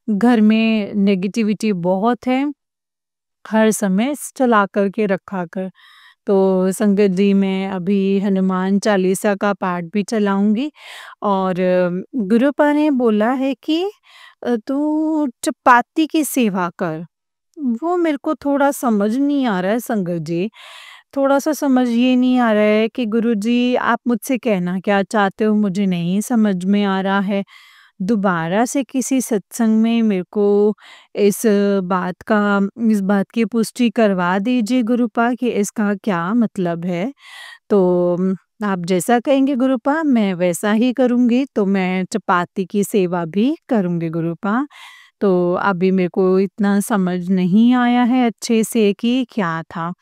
घर में नेगेटिविटी बहुत है, हर समय चला कर के रखा कर। तो संगत जी मैं अभी हनुमान चालीसा का पाठ भी चलाऊँगी और गुरुपा ने बोला है कि तू चपाती की सेवा कर। वो मेरे को थोड़ा समझ नहीं आ रहा है संगत जी। थोड़ा-सा समझ ये नहीं आ रहा है कि गुरुजी आप मुझसे कहना क्या चाहते हो, मुझे नहीं समझ में आ रहा है। दोबारा से किसी सत्संग में मेरे को इस इस बात की पुष्टि करवा दीजिए गुरुपा कि इसका क्या मतलब है। तो आप जैसा कहेंगे गुरुपा मैं वैसा ही करूँगी, तो मैं चपाती की सेवा भी करूँगी गुरुपा। तो अभी मेरे को इतना समझ नहीं आया है अच्छे से कि क्या था।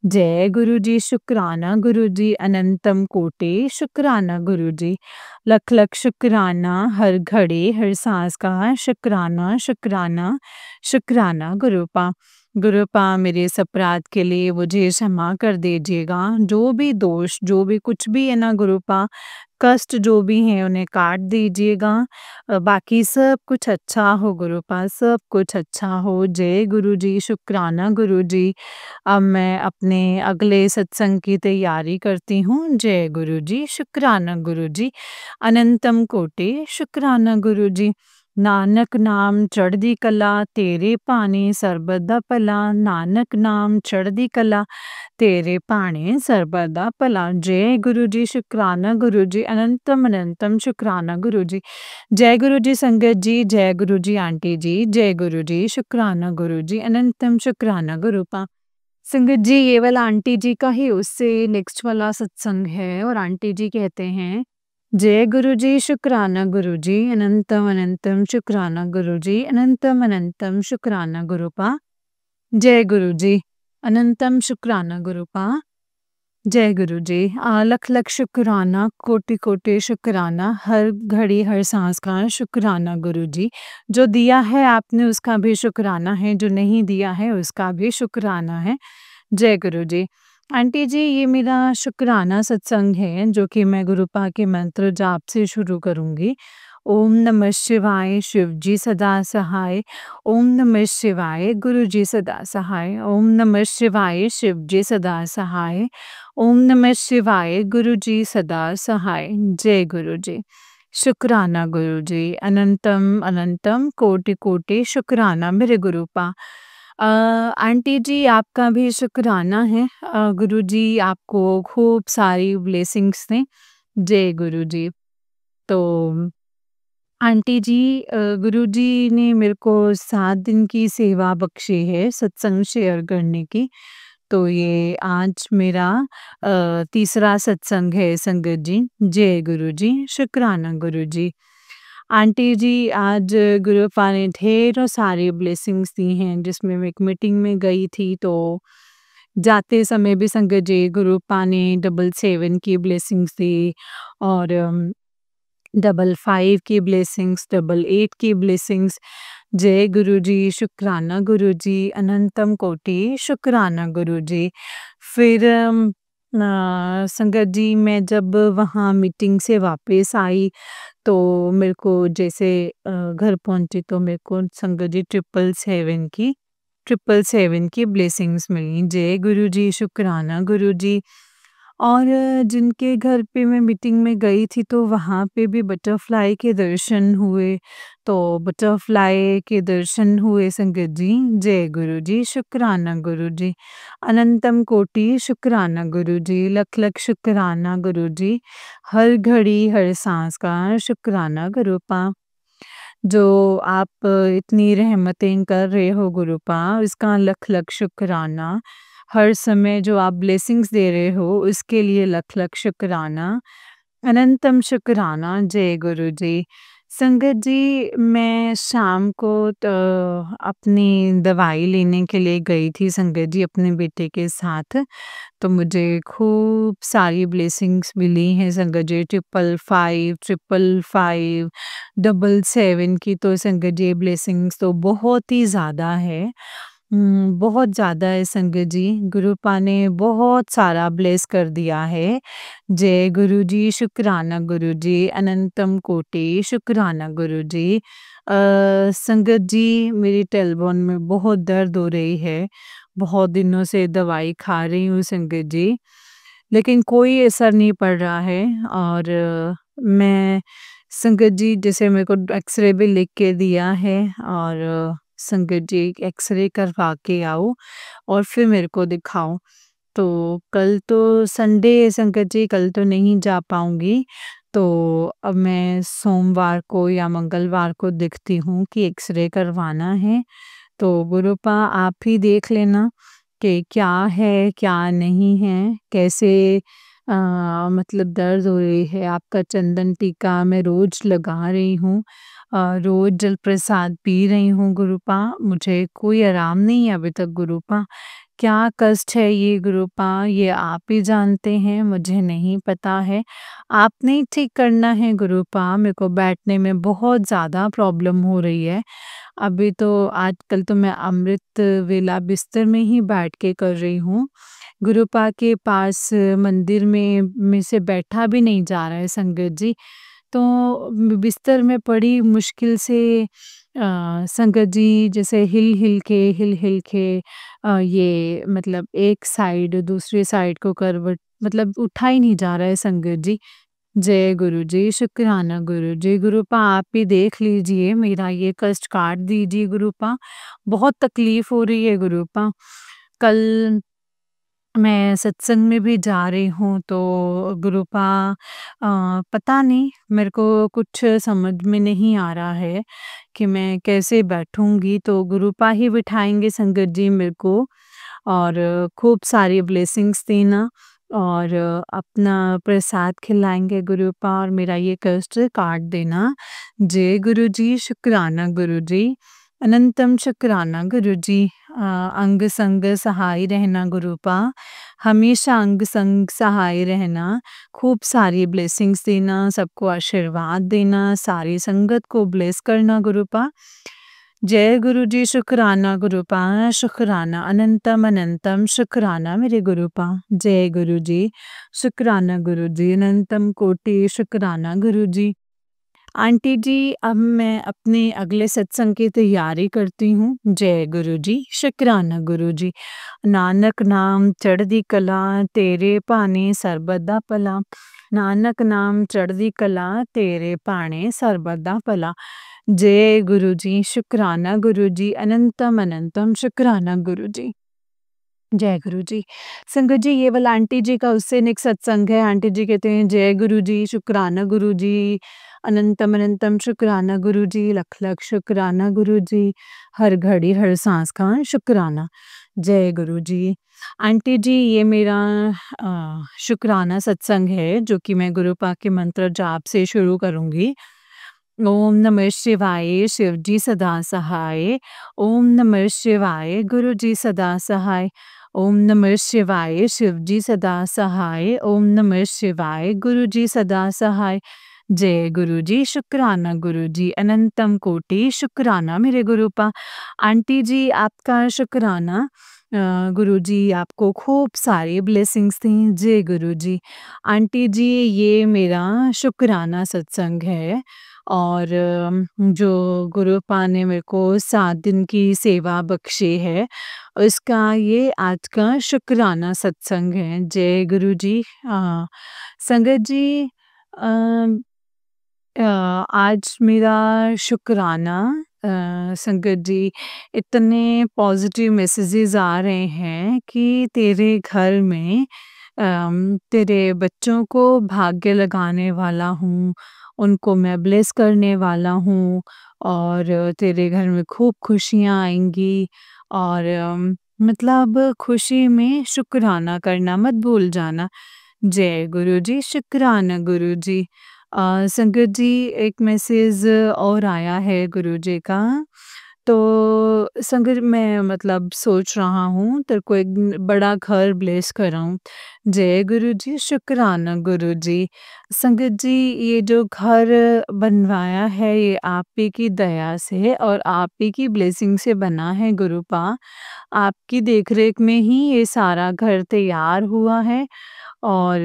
जय गुरु जी, शुक्राना गुरु जी, अनंतम कोटि शुक्राना गुरु जी। लख लख शुक्राना हर घड़ी हर सांस का शुक्राना शुक्राना शुक्राना गुरुपा। गुरुपा मेरे इस अपराध के लिए मुझे क्षमा कर दीजिएगा। जो भी दोष, जो भी कुछ भी है ना गुरुपा, कष्ट जो भी हैं उन्हें काट दीजिएगा। बाकी सब कुछ अच्छा हो गुरुपा, सब कुछ अच्छा हो। जय गुरु जी, शुक्राना गुरु जी। अब मैं अपने अगले सत्संग की तैयारी करती हूँ। जय गुरु जी, शुक्राना गुरु जी, अनंतम कोटि शुक्राना गुरु जी। नानक नाम चढ़दी कला, तेरे भाने सर्बत दा भला। नानक नाम चढ़दी कला, तेरे भाने सर्बत दा भला। जय गुरु जी, शुक्राना गुरु जी, अनंतम अनंतम शुक्राना गुरु जी। जय गुरु जी संगत जी, जय गुरु जी आंटी जी, जय गुरु जी, शुक्राना गुरु जी, अनंतम शुक्राना गुरुपा। संगत जी ये वाला आंटी जी का ही उससे नेक्स्ट वाला सत्संग है और आंटी जी कहते हैं, जय गुरु जी, शुक्राना गुरु जी, अनंतम अनंतम शुक्राना गुरु जी, अनंतम अनंतम शुक्राना गुरुपा। जय गुरु जी, अनंतम शुक्राना गुरुपा। जय गुरु जी। लख लख शुक्राना, कोटि कोटि शुक्राना, हर घड़ी हर सांस का शुक्राना गुरु जी। जो दिया है आपने उसका भी शुक्राना है, जो नहीं दिया है उसका भी शुक्राना है। जय गुरु जी। आंटी जी ये मेरा शुक्राना सत्संग है जो कि मैं गुरुपा के मंत्र जाप से शुरू करूँगी। ओम नमः शिवाय, शिव जी सदा सहाय। ओम नमः शिवाय, गुरु जी सदा सहाय। ओम नमः शिवाय, शिव जी सदा सहाय। ओम नमः शिवाय, गुरु जी सदा सहाय। जय गुरु जी। शुक्राना गुरु जी, अनंतम अनंतम कोटि कोटि शुक्राना मेरे गुरुपा। आंटी जी आपका भी शुक्राना है। गुरु जी आपको खूब सारी ब्लेसिंग्स दें। जय गुरु जी। तो आंटी जी गुरुजी ने मेरे को 7 दिन की सेवा बख्शी है सत्संग शेयर करने की। तो ये आज मेरा तीसरा सत्संग है संगत जी। जय गुरु जी, शुक्राना गुरु जी। आंटी जी आज गुरु पापा ने ढेरों सारी ब्लेसिंग्स दी हैं, जिसमें मैं एक मीटिंग में गई थी तो जाते समय भी संगत जी गुरु पापा ने 777 की ब्लेसिंग्स दी और 55 की ब्लेसिंग्स, 88 की ब्लेसिंग्स। जय गुरु जी, शुक्राना गुरु जी, अनंतम कोटि शुक्राना गुरु जी। फिर संगत जी मैं जब वहाँ मीटिंग से वापस आई तो मेरे को जैसे घर पहुँची तो मेरे को संगत जी 777 की ब्लेसिंग्स मिली। जय गुरु जी, शुक्राना गुरु जी। और जिनके घर पे मैं मीटिंग में गई थी तो वहाँ पे भी बटरफ्लाई के दर्शन हुए। तो बटरफ्लाई के दर्शन हुए संगत जी। जय गुरु जी, शुक्राना गुरु जी। अनंतम कोटि शुक्राना गुरु जी, लख लख शुक्राना गुरु जी। हर घड़ी हर सांस का शुक्राना गुरु पा। जो आप इतनी रहमतें कर रहे हो गुरु पा, इसका लख लख शुक्राना। हर समय जो आप ब्लेसिंग्स दे रहे हो उसके लिए लख लख शुक्राना। अनंतम शुक्राना। जय गुरु जी। संगत जी मैं शाम को अपनी दवाई लेने के लिए गई थी संगत जी अपने बेटे के साथ। तो मुझे खूब सारी ब्लेसिंग्स मिली हैं संगत जी। 555, 555, 777 की तो संगत जी ब्लेसिंग्स तो बहुत ही ज़्यादा है। बहुत ज़्यादा है संगत जी। गुरु पा ने बहुत सारा ब्लेस कर दिया है। जय गुरु जी, शुक्राना गुरु जी, अनंतम कोटि शुक्राना गुरु जी। संगत जी मेरी टेलबोन में बहुत दर्द हो रही है। बहुत दिनों से दवाई खा रही हूँ संगत जी, लेकिन कोई असर नहीं पड़ रहा है। और मैं संगत जी जैसे मेरे को एक्स-रे भी लिख के दिया है और संगत जी एक्स-रे करवा के आओ और फिर मेरे को दिखाओ। तो कल तो संडे है संगत जी, कल तो नहीं जा पाऊँगी। तो अब मैं सोमवार को या मंगलवार को देखती हूँ कि एक्स-रे करवाना है। तो गुरुपा आप ही देख लेना कि क्या है, क्या नहीं है, कैसे मतलब दर्द हो रही है। आपका चंदन टीका मैं रोज़ लगा रही हूँ। रोज़ जल प्रसाद पी रही हूँ गुरुपा, मुझे कोई आराम नहीं है अभी तक गुरुपा। क्या कष्ट है ये गुरुपा, ये आप ही जानते हैं, मुझे नहीं पता है। आपने ही ठीक करना है गुरुपा, मेरे को बैठने में बहुत ज़्यादा प्रॉब्लम हो रही है। अभी तो आजकल तो मैं अमृत वेला बिस्तर में ही बैठ के कर रही हूँ। गुरुपा के पास मंदिर में मेरे से बैठा भी नहीं जा रहा है संगत जी। तो बिस्तर में पड़ी मुश्किल से संगत जी जैसे हिल-हिल के ये मतलब एक साइड दूसरी साइड को करवट मतलब उठा ही नहीं जा रहा है संगत जी। जय गुरु जी, शुक्राना गुरु जी। गुरुपा आप ही देख लीजिए, मेरा ये कष्ट काट दीजिए गुरुपा। बहुत तकलीफ़ हो रही है गुरुपा। कल मैं सत्संग में भी जा रही हूँ तो गुरुपा पता नहीं मेरे को कुछ समझ में नहीं आ रहा है कि मैं कैसे बैठूँगी, तो गुरुपा ही बिठाएँगे संगत जी मेरे को और खूब सारी ब्लेसिंग्स देना और अपना प्रसाद खिलाएँगे गुरुपा और मेरा ये कष्ट काट देना। जय गुरु जी, शुक्राना गुरु जी, अनंतम शुक्राना गुरु जी। अंग संग सहाय रहना गुरुपा, हमेशा अंग संग सहाय रहना, खूब सारी ब्लेसिंग्स देना, सबको आशीर्वाद देना, सारी संगत को ब्लेस करना गुरुपा। जय गुरु जी, शुक्राना गुरुपा, शुक्राना अनंतम अनंतम शुक्राना मेरे गुरुपा। जय गुरु जी, शुक्राना गुरु जी, अनंतम कोटि शुक्राना गुरु जी। आंटी जी अब मैं अपने अगले सत्संग की तैयारी करती हूँ। जय गुरु जी, शुक्राना गुरु जी। नानक नाम चढ़दी कला तेरे भाने सर्बदा भला। नानक नाम चढ़दी कला तेरे भाने सर्बदा भला। जय गुरु जी, शुक्राना गुरु जी, अनंतम अनंतम शुक्राना गुरु जी। जय गुरु जी। संगत जी ये वाला आंटी जी का उससे नेक्स्ट सत्संग है। आंटी जी कहते हैं जय गुरु जी, शुक्राना गुरु जी, अनंतम अनंतम शुक्राना गुरु जी, लख लख शुक्राना गुरु जी, हर घड़ी हर सांस का शुक्राना। जय गुरु जी। आंटी जी, ये मेरा शुक्राना सत्संग है जो कि मैं गुरुपा के मंत्र जाप से शुरू करूँगी। ओम नमः शिवाय, शिव जी सदा सहाय। ओम नमः शिवाय, गुरु जी सदा सहाय। ओम नमः शिवाय, शिव जी सदा सहाय। ओम नमः शिवाय, गुरु जी सदा सहाय। जय गुरु जी, शुक्राना गुरु जी, अनंतम कोटि शुक्राना मेरे गुरुपा। आंटी जी, आपका शुक्राना। गुरुजी आपको खूब सारी ब्लेसिंग्स दें। जय गुरु जी। आंटी जी, ये मेरा शुक्राना सत्संग है और जो गुरुपा ने मेरे को 7 दिन की सेवा बख्शी है, उसका ये आज का शुक्राना सत्संग है। जय गुरु जी। संगत जी, अ आज मेरा शुक्राना, संगत जी, इतने पॉजिटिव मैसेजेस आ रहे हैं कि तेरे घर में तेरे बच्चों को भाग्य लगाने वाला हूँ, उनको मैं ब्लेस करने वाला हूँ और तेरे घर में खूब खुशियाँ आएँगी और मतलब खुशी में शुक्राना करना मत भूल जाना। जय गुरु जी, शुक्राना गुरु जी। संगत जी, एक मैसेज और आया है गुरु जी का। तो संगत, मैं मतलब सोच रहा हूँ तेरे को एक बड़ा घर ब्लेस कराऊँ। जय गुरु जी, शुक्राना गुरु जी। संगत जी, ये जो घर बनवाया है ये आप ही की दया से और आप ही की ब्लेसिंग से बना है गुरुपा। आपकी देख-रेख में ही ये सारा घर तैयार हुआ है और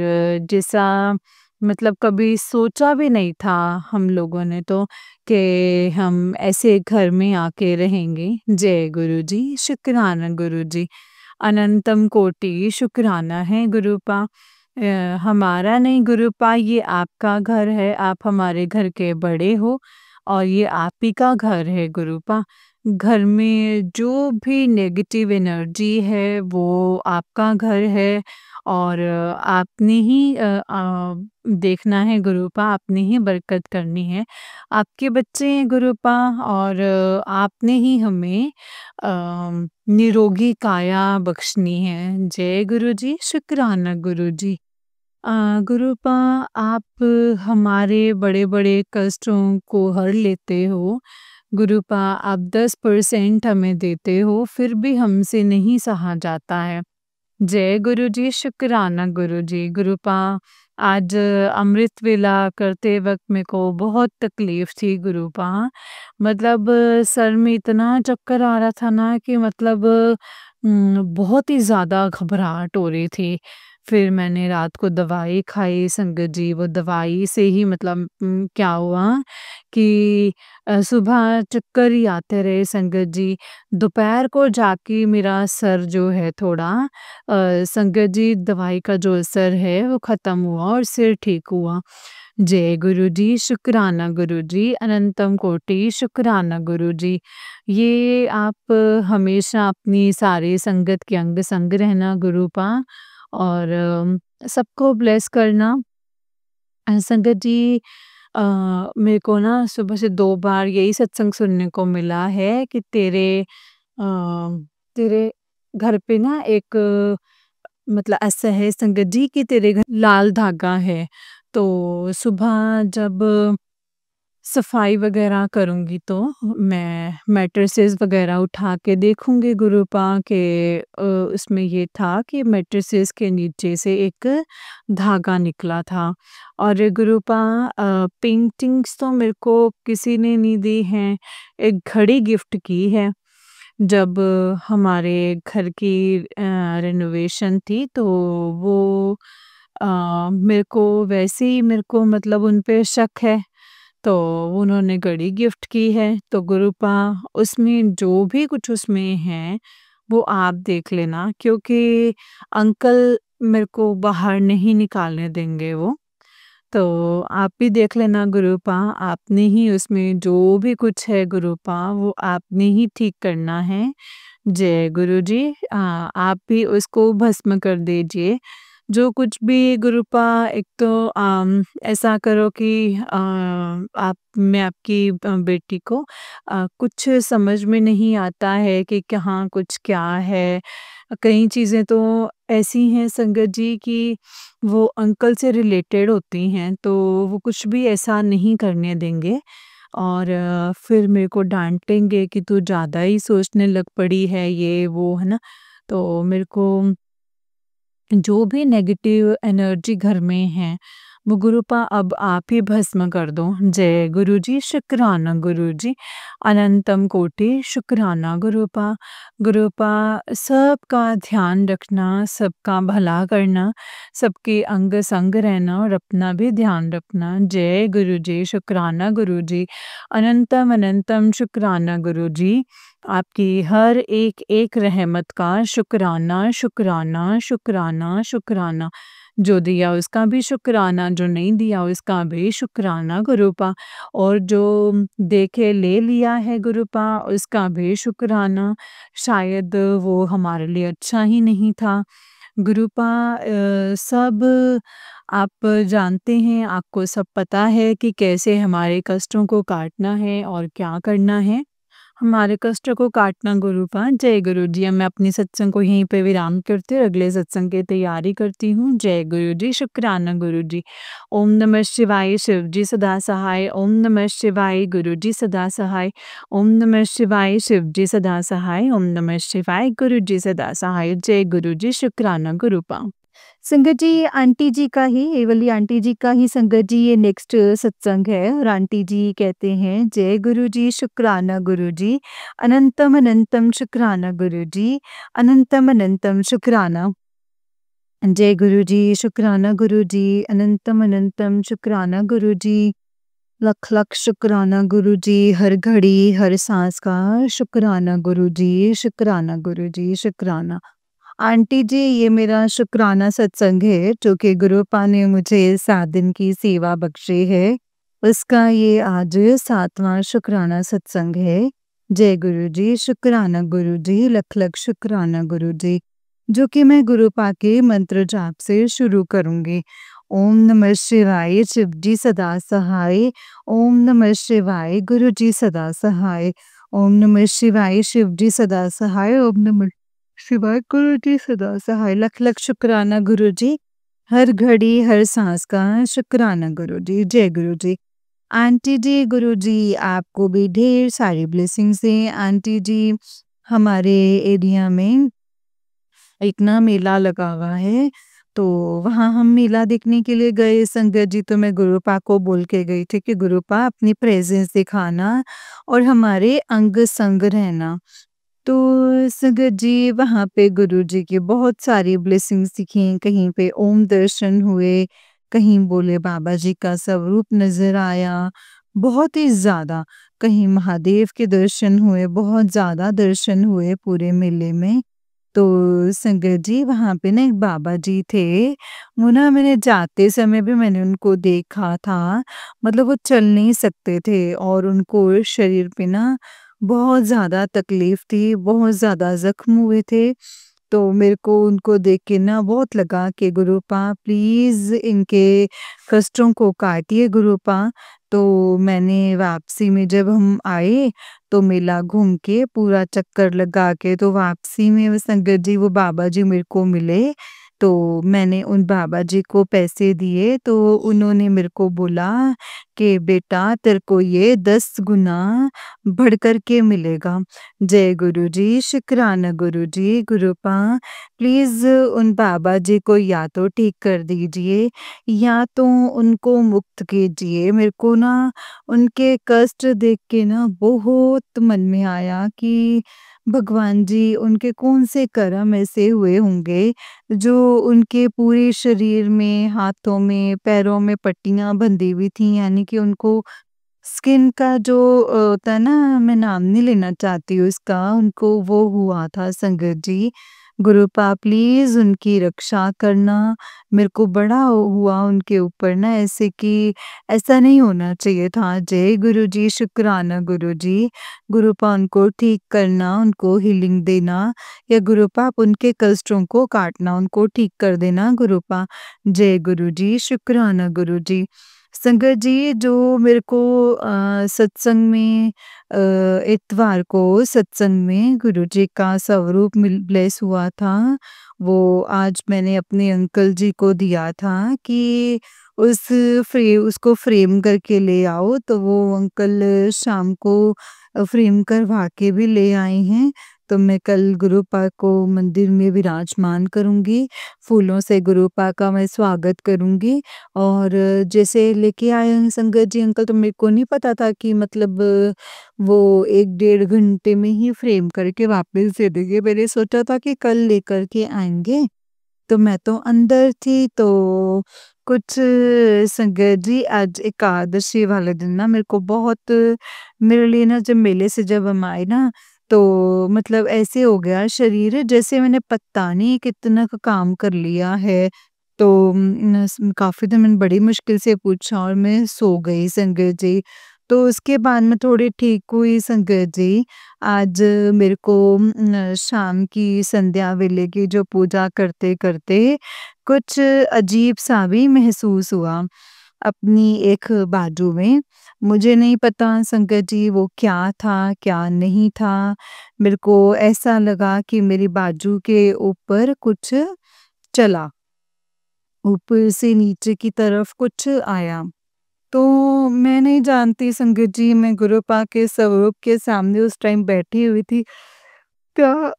जैसा मतलब कभी सोचा भी नहीं था हम लोगों ने तो कि हम ऐसे घर में आके रहेंगे। जय गुरु जी, शुक्राना गुरु जी। अनंतम कोटि शुक्राना है गुरुपा। हमारा नहीं गुरुपा, ये आपका घर है, आप हमारे घर के बड़े हो और ये आप ही का घर है गुरुपा। घर में जो भी नेगेटिव एनर्जी है वो आपका घर है और आपने ही देखना है गुरुपा, आपने ही बरकत करनी है। आपके बच्चे हैं गुरुपा और आपने ही हमें निरोगी काया बख्शनी है। जय गुरु जी, शुक्राना गुरु जी। गुरुपा, आप हमारे बड़े-बड़े कष्टों को हर लेते हो। गुरुपा, आप 10% हमें देते हो, फिर भी हमसे नहीं सहा जाता है। जय गुरु जी, शुक्राना गुरु जी। गुरुपा, आज अमृत वेला करते वक़्त मेरे को बहुत तकलीफ़ थी गुरुपा। मतलब सर में इतना चक्कर आ रहा था ना कि मतलब बहुत ही ज़्यादा घबराहट हो रही थी। फिर मैंने रात को दवाई खाई संगत जी, वो दवाई से ही मतलब क्या हुआ कि सुबह चक्कर ही आते रहे संगत जी। दोपहर को जाके मेरा सर जो है थोड़ा संगत जी, दवाई का जो असर है वो ख़त्म हुआ और सिर ठीक हुआ। जय गुरु जी, शुक्राना गुरु जी, अनंतम कोटि शुक्राना गुरु जी। ये आप हमेशा अपनी सारी संगत के अंग संग रहना गुरुपा और सबको ब्लेस करना। संगत जी, मेरे को ना सुबह से 2 बार यही सत्संग सुनने को मिला है कि अ, तेरे घर पे ना एक मतलब ऐसा है संगत जी कि तेरे घर लाल धागा है। तो सुबह जब सफाई वगैरह करूँगी तो मैं मैट्रेसेस वगैरह उठा के देखूँगी गुरुपा के उसमें ये था कि मैट्रेसेस के नीचे से एक धागा निकला था। और गुरुपा, पेंटिंग्स तो मेरे को किसी ने नहीं दी हैं, एक घड़ी गिफ्ट की है। जब हमारे घर की रेनोवेशन थी तो वो मेरे को वैसे ही मेरे को मतलब उन पे शक है, तो उन्होंने घड़ी गिफ्ट की है। तो गुरुपा, उसमें जो भी कुछ उसमें है वो आप देख लेना क्योंकि अंकल मेरे को बाहर नहीं निकालने देंगे वो। तो आप भी देख लेना गुरुपा, आपने ही उसमें जो भी कुछ है गुरुपा वो आपने ही ठीक करना है। जय गुरु जी। आप भी उसको भस्म कर दीजिए। जो कुछ भी गुरुपा एक तो ऐसा करो कि आप मैं आपकी बेटी को कुछ समझ में नहीं आता है कि कहाँ कुछ क्या है। कई चीज़ें तो ऐसी हैं संगत जी कि वो अंकल से रिलेटेड होती हैं, तो वो कुछ भी ऐसा नहीं करने देंगे और फिर मेरे को डाँटेंगे कि तू ज़्यादा ही सोचने लग पड़ी है ये वो, है ना? तो मेरे को जो भी नेगेटिव एनर्जी घर में है, वो गुरुपा अब आप ही भस्म कर दो। जय गुरुजी, शुक्राना गुरुजी, अनंतम कोटि शुक्राना गुरुपा। गुरुपा सबका ध्यान रखना, सबका भला करना, सबके अंग संग रहना और अपना भी ध्यान रखना। जय गुरुजी, शुक्राना गुरुजी, अनंतम अनंतम शुक्राना गुरुजी। आपकी हर एक रहमत का शुक्राना, शुक्राना, शुक्राना, शुक्राना। जो दिया उसका भी शुक्राना, जो नहीं दिया उसका भी शुक्राना गुरुपा और जो दे के ले लिया है गुरुपा उसका भी शुक्राना। शायद वो हमारे लिए अच्छा ही नहीं था। गुरुपा सब आप जानते हैं, आपको सब पता है कि कैसे हमारे कष्टों को काटना है और क्या करना है। हमारे कष्ट को काटना गुरुपा। जय गुरु जी। अब मैं अपनी सत्संग को यहीं पे विराम करती हूँ, अगले सत्संग की तैयारी करती हूँ। जय गुरु जी, शुक्राना गुरु जी। ओम नमः शिवाय, शिव जी सदा सहाय। ओम नमः शिवाय, गुरु जी सदा सहाय। ओम नमः शिवाय, शिव जी सदा सहाय। ओम नमः शिवाय, गुरु जी सदा सहाय। जय गुरु जी, शुक्राना गुरुपा। संगत जी, आंटी जी का ही, ये वाली आंटी जी का ही संगत जी ये नेक्स्ट सत्संग है और आंटी जी कहते हैं, जय गुरु जी, शुक्राना गुरु जी, अनंतम अनंतम शुक्राना गुरु जी, अनंतम अनंतम शुक्राना। जय गुरु जी, शुक्राना गुरु जी, अनंतम अनंतम शुक्राना गुरु जी, लख लख शुक्राना गुरु जी, हर घड़ी हर सांस का शुक्राना गुरु जी, शुक्राना गुरु जी, शुक्राना। आंटी जी, ये मेरा शुक्राना सत्संग है जो कि गुरुपा ने मुझे 7 दिन की सेवा बख्शी है। उसका ये आज 7वां शुक्राना सत्संग है। जय गुरु जी, शुक्राना गुरु जी, लख लख शुक्राना गुरु जी, जो कि मैं गुरुपा के मंत्र जाप से शुरू करूँगी। ओम नमः शिवाय, शिव जी सदा सहाय। ओम नमः शिवाय, गुरु जी सदा सहाय। ओम नमः शिवाय, शिव जी सदा सहाय। ओम नमः शिवाय, गुरु जी सदा सहाय। लख लख शुक्राना गुरु जी, हर घड़ी हर सांस का शुक्राना गुरु जी। जय गुरु जी। आंटी जी, गुरु जी आपको भी ढेर सारी ब्लेसिंग्स हैं। आंटी जी, हमारे एरिया में एक ना मेला लगा हुआ है, तो वहाँ हम मेला देखने के लिए गए संगत जी। तो मैं गुरुपा को बोल के गई थी कि गुरुपा अपनी प्रेजेंस दिखाना और हमारे अंग संग रहना। तो संगत जी, वहाँ पे गुरुजी की बहुत सारी ब्लेसिंग्स दिखी। कहीं पे ओम दर्शन हुए, कहीं बोले बाबा जी का स्वरूप नज़र आया, बहुत ही ज़्यादा। कहीं महादेव के दर्शन हुए, बहुत ज़्यादा दर्शन हुए पूरे मेले में। तो संगत जी, वहाँ पे ना एक बाबा जी थे, वो ना मैंने जाते समय भी मैंने उनको देखा था। मतलब वो चल नहीं सकते थे और उनको शरीर पे ना बहुत ज़्यादा तकलीफ थी, बहुत ज़्यादा ज़ख्म हुए थे। तो मेरे को उनको देख के ना बहुत लगा कि गुरुपा प्लीज़ इनके कष्टों को काटिए गुरुपा। तो मैंने वापसी में जब हम आए, तो मेला घूम के पूरा चक्कर लगा के तो वापसी में वो संगत जी, वो बाबा जी मेरे को मिले। तो मैंने उन बाबा जी को पैसे दिए, तो उन्होंने मेरे को बोला कि बेटा तेरे को ये 10 गुना बढ़ कर के मिलेगा। जय गुरु जी, शुक्राना गुरु जी। गुरुपा प्लीज़ उन बाबा जी को या तो ठीक कर दीजिए या तो उनको मुक्त कीजिए। मेरे को ना उनके कष्ट देख के ना बहुत मन में आया कि भगवान जी, उनके कौन से कर्म ऐसे हुए होंगे जो उनके पूरे शरीर में, हाथों में, पैरों में पट्टियाँ बंधी हुई थी, यानी कि उनको स्किन का जो होता है ना, मैं नाम नहीं लेना चाहती हूँ इसका, उनको वो हुआ था संगत जी। गुरुपा प्लीज़ उनकी रक्षा करना। मेरे को बड़ा हुआ उनके ऊपर ना ऐसे कि ऐसा नहीं होना चाहिए था। जय गुरुजी, शुक्राना गुरुजी। गुरुपा उनको ठीक करना, उनको हीलिंग देना या गुरुपा आप उनके कष्टों को काटना, उनको ठीक कर देना गुरुपा। जय गुरुजी, शुक्राना गुरुजी। संगत जी जो मेरे को सत्संग में इतवार को सत्संग में गुरुजी का स्वरूप ब्लेस हुआ था, वो आज मैंने अपने अंकल जी को दिया था कि उसको फ्रेम करके ले आओ, तो वो अंकल शाम को फ्रेम करवा के भी ले आए हैं। तो मैं कल गुरुपा को मंदिर में विराजमान करूँगी, फूलों से गुरुपा का मैं स्वागत करूँगी और जैसे लेके आए हैं संगत जी अंकल, तो मेरे को नहीं पता था कि मतलब वो 1 डेढ़ घंटे में ही फ्रेम करके वापस दे देंगे। मैंने सोचा था कि कल लेकर के आएँगे, तो मैं तो अंदर थी तो कुछ संगत जी आज एकादशी वाले दिन ना मेरे को बहुत मेरे लिए ना जब मेले से जब हम आए ना, तो मतलब ऐसे हो गया शरीर जैसे मैंने पता नहीं कितना का काम कर लिया है। तो काफ़ी दिन मैंने बड़ी मुश्किल से पूछा और मैं सो गई संगत जी। तो उसके बाद मैं थोड़ी ठीक हुई संगत जी। आज मेरे को शाम की संध्या वेले की जो पूजा करते-करते कुछ अजीब-सा भी महसूस हुआ अपनी एक बाजू में। मुझे नहीं पता संगत जी वो क्या था, क्या नहीं था। मेरे को ऐसा लगा कि मेरी बाजू के ऊपर कुछ चला, ऊपर से नीचे की तरफ कुछ आया। तो मैं नहीं जानती संगत जी मैं गुरुपा के स्वरूप के सामने उस टाइम बैठी हुई थी। क्या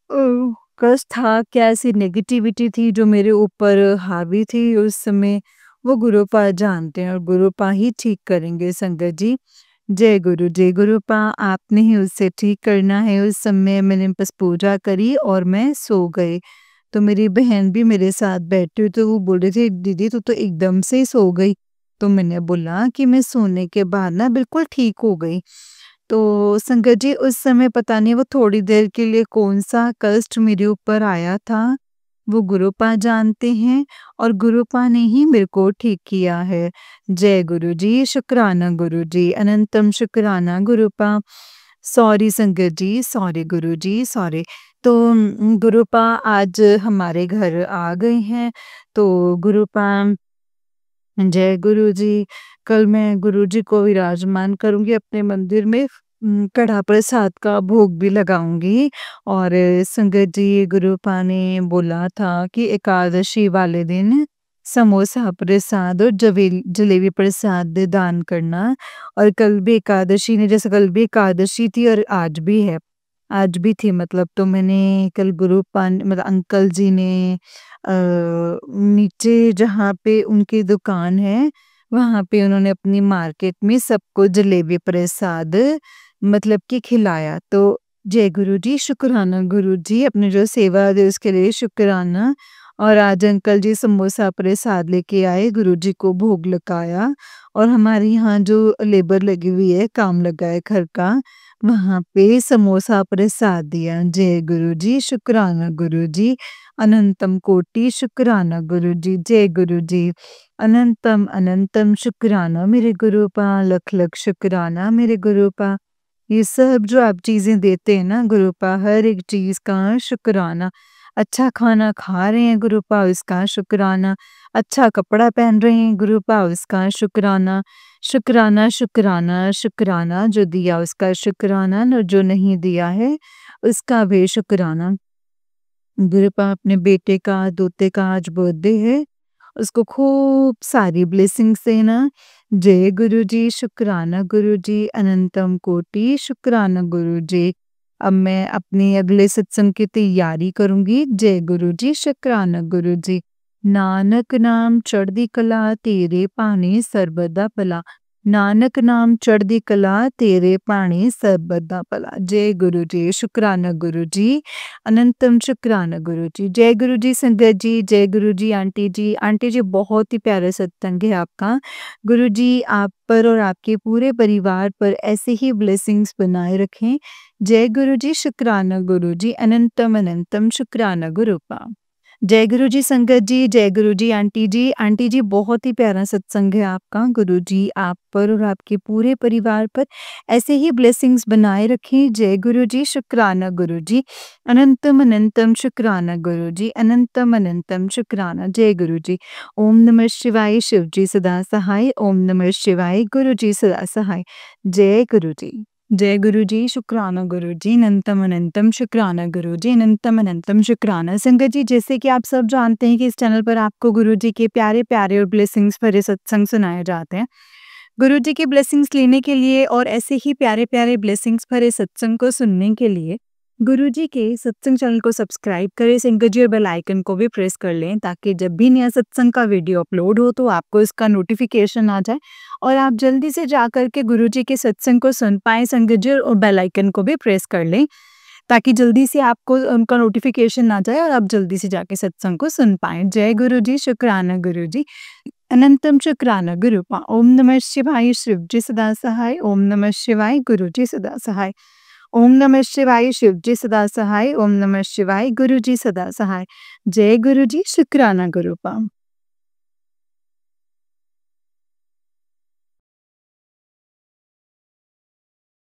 कष्ट था, क्या ऐसी नेगेटिविटी थी जो मेरे ऊपर हावी थी उस समय, वो गुरुपा जानते हैं और गुरुपा ही ठीक करेंगे संगत जी। जय गुरुपा आपने ही उसे ठीक करना है। उस समय मैंने बस पूजा करी और मैं सो गई। तो मेरी बहन भी मेरे साथ बैठी हुई तो वो बोल रही थी दीदी तू तो एकदम से ही सो गई। तो मैंने बोला कि मैं सोने के बाद ना बिल्कुल ठीक हो गई। तो संगत जी उस समय पता नहीं वो थोड़ी देर के लिए कौन-सा कष्ट मेरे ऊपर आया था, वो गुरुपा जानते हैं और गुरुपा ने ही मेरे को ठीक किया है। जय गुरुजी, शुक्राना गुरुजी, अनंतम शुक्राना गुरुपा। सॉरी संगत जी, सॉरी गुरुजी, सॉरी। तो गुरुपा आज हमारे घर आ गए हैं, तो गुरुपा जय गुरुजी, कल मैं गुरुजी को विराजमान करूँगी अपने मंदिर में कड़ा प्रसाद का भोग भी लगाऊँगी और संगत जी गुरुपा ने बोला था कि एकादशी वाले दिन समोसा प्रसाद और जलेबी प्रसाद दान करना और कल भी एकादशी ने जैसे कल भी एकादशी थी और आज भी थी मतलब तो मैंने कल गुरुपा मतलब अंकल जी ने नीचे जहाँ पे उनकी दुकान है, वहाँ पे उन्होंने अपनी मार्केट में सबको जलेबी प्रसाद मतलब कि खिलाया। तो जय गुरुजी, शुक्राना गुरुजी, आपने जो सेवा दी उसके लिए शुक्राना। और आज अंकल जी समोसा प्रसाद लेके आए, गुरुजी को भोग लगाया और हमारे यहाँ जो लेबर लगी हुई है, काम लगा है घर का, वहाँ पे समोसा प्रसाद दिया। जय गुरुजी, शुक्राना गुरुजी। अनंतम कोटि शुक्राना गुरुजी, जय गुरुजी। अनंतम अनंतम शुक्राना मेरे गुरुपा, लख लख शुक्राना मेरे गुरुपा। ये सब जो आप चीज़ें देते हैं ना गुरुपा, हर एक चीज़ का शुक्राना। अच्छा खाना खा रहे हैं गुरुपा, उसका शुक्राना। अच्छा कपड़ा पहन रहे हैं गुरुपा, उसका शुक्राना। शुक्राना शुक्राना शुक्राना, जो दिया उसका शुक्राना और जो नहीं दिया है उसका भी शुक्राना। गुरुपा अपने बेटे का, दोते का आज बर्थडे है, उसको खूब सारी ब्लेसिंग्स देना। जय गुरुजी, शुक्राना गुरुजी, अनंतम कोटि शुक्राना गुरुजी। अब मैं अपनी अगले सत्संग की तैयारी करूँगी। जय गुरुजी, शुक्राना गुरुजी। नानक नाम चढ़दी कला, तेरे भाने सर्बदा भला। ਨਾਨਕ ਨਾਮ ਚੜ੍ਹਦੀ ਕਲਾ ਤੇਰੇ ਭਾਣੇ ਸਰਬਤ ਦਾ ਭਲਾ। ਜੈ ਗੁਰੂ ਜੀ, ਸ਼ੁਕਰਾਨਾ गुरु जी, अनंतम शुक्राना गुरु जी। जय गुरु जी संगत जी, जय गुरु जी आंटी जी। आंटी जी बहुत ही प्यारा सत्संग है आपका। गुरु जी आप पर और आपके पूरे परिवार पर ऐसे ही ब्लेसिंग्स बनाए रखें। जय गुरु जी, शुक्राना गुरु जी, अनंतम अनंतम शुक्राना गुरु पा। जय गुरु जी संगत जी, जय गुरु जी आंटी जी। आंटी जी बहुत ही प्यारा सत्संग है आपका। गुरु जी आप पर और आपके पूरे परिवार पर ऐसे ही ब्लेसिंग्स बनाए रखें। जय गुरु जी, शुक्राना गुरु जी, अनंतम अनंतम शुक्राना गुरु जी, अनंतम अनंतम शुक्राना। जय गुरु जी। ओम नमः शिवाय, शिव जी सदा सहाय। ओम नमः शिवाय, गुरु जी सदा सहाय। जय गुरु जी। जय गुरु जी, शुक्राना गुरु जी, अनंतम अनंतम शुक्राना गुरु जी, अनंतम अनंतम शुक्राना। संगत जी जैसे कि आप सब जानते हैं कि इस चैनल पर आपको गुरु जी के प्यारे प्यारे और ब्लेसिंग्स भरे सत्संग सुनाए जाते हैं। गुरु जी की ब्लेसिंग्स लेने के लिए और ऐसे ही प्यारे प्यारे ब्लेसिंग्स भरे सत्संग को सुनने के लिए गुरु जी के सत्संग चैनल को सब्सक्राइब करें संगत जी, और बेल आइकन को भी प्रेस कर लें ताकि जब भी नया सत्संग का वीडियो अपलोड हो तो आपको इसका नोटिफिकेशन आ जाए और आप जल्दी से जाकर के गुरु जी के सत्संग को सुन पाएं संगत जी, और बेल आइकन को भी प्रेस कर लें ताकि जल्दी से आपको उनका नोटिफिकेशन आ जाए और आप जल्दी से जाके सत्संग को सुन पाएं। जय गुरु जी, शुक्राना गुरु जी, अनंतम शुक्राना गुरु पा। ओम नमः शिवाय, शिव जी सदा सहाय। ओम नमः शिवाय, गुरु जी सदा सहाय। ओम नमः शिवाय, शिव जी सदा सहाय। ओम नमः शिवाय, गुरु जी सदा सहाय। जय गुरु जी, शुक्राना गुरु पा।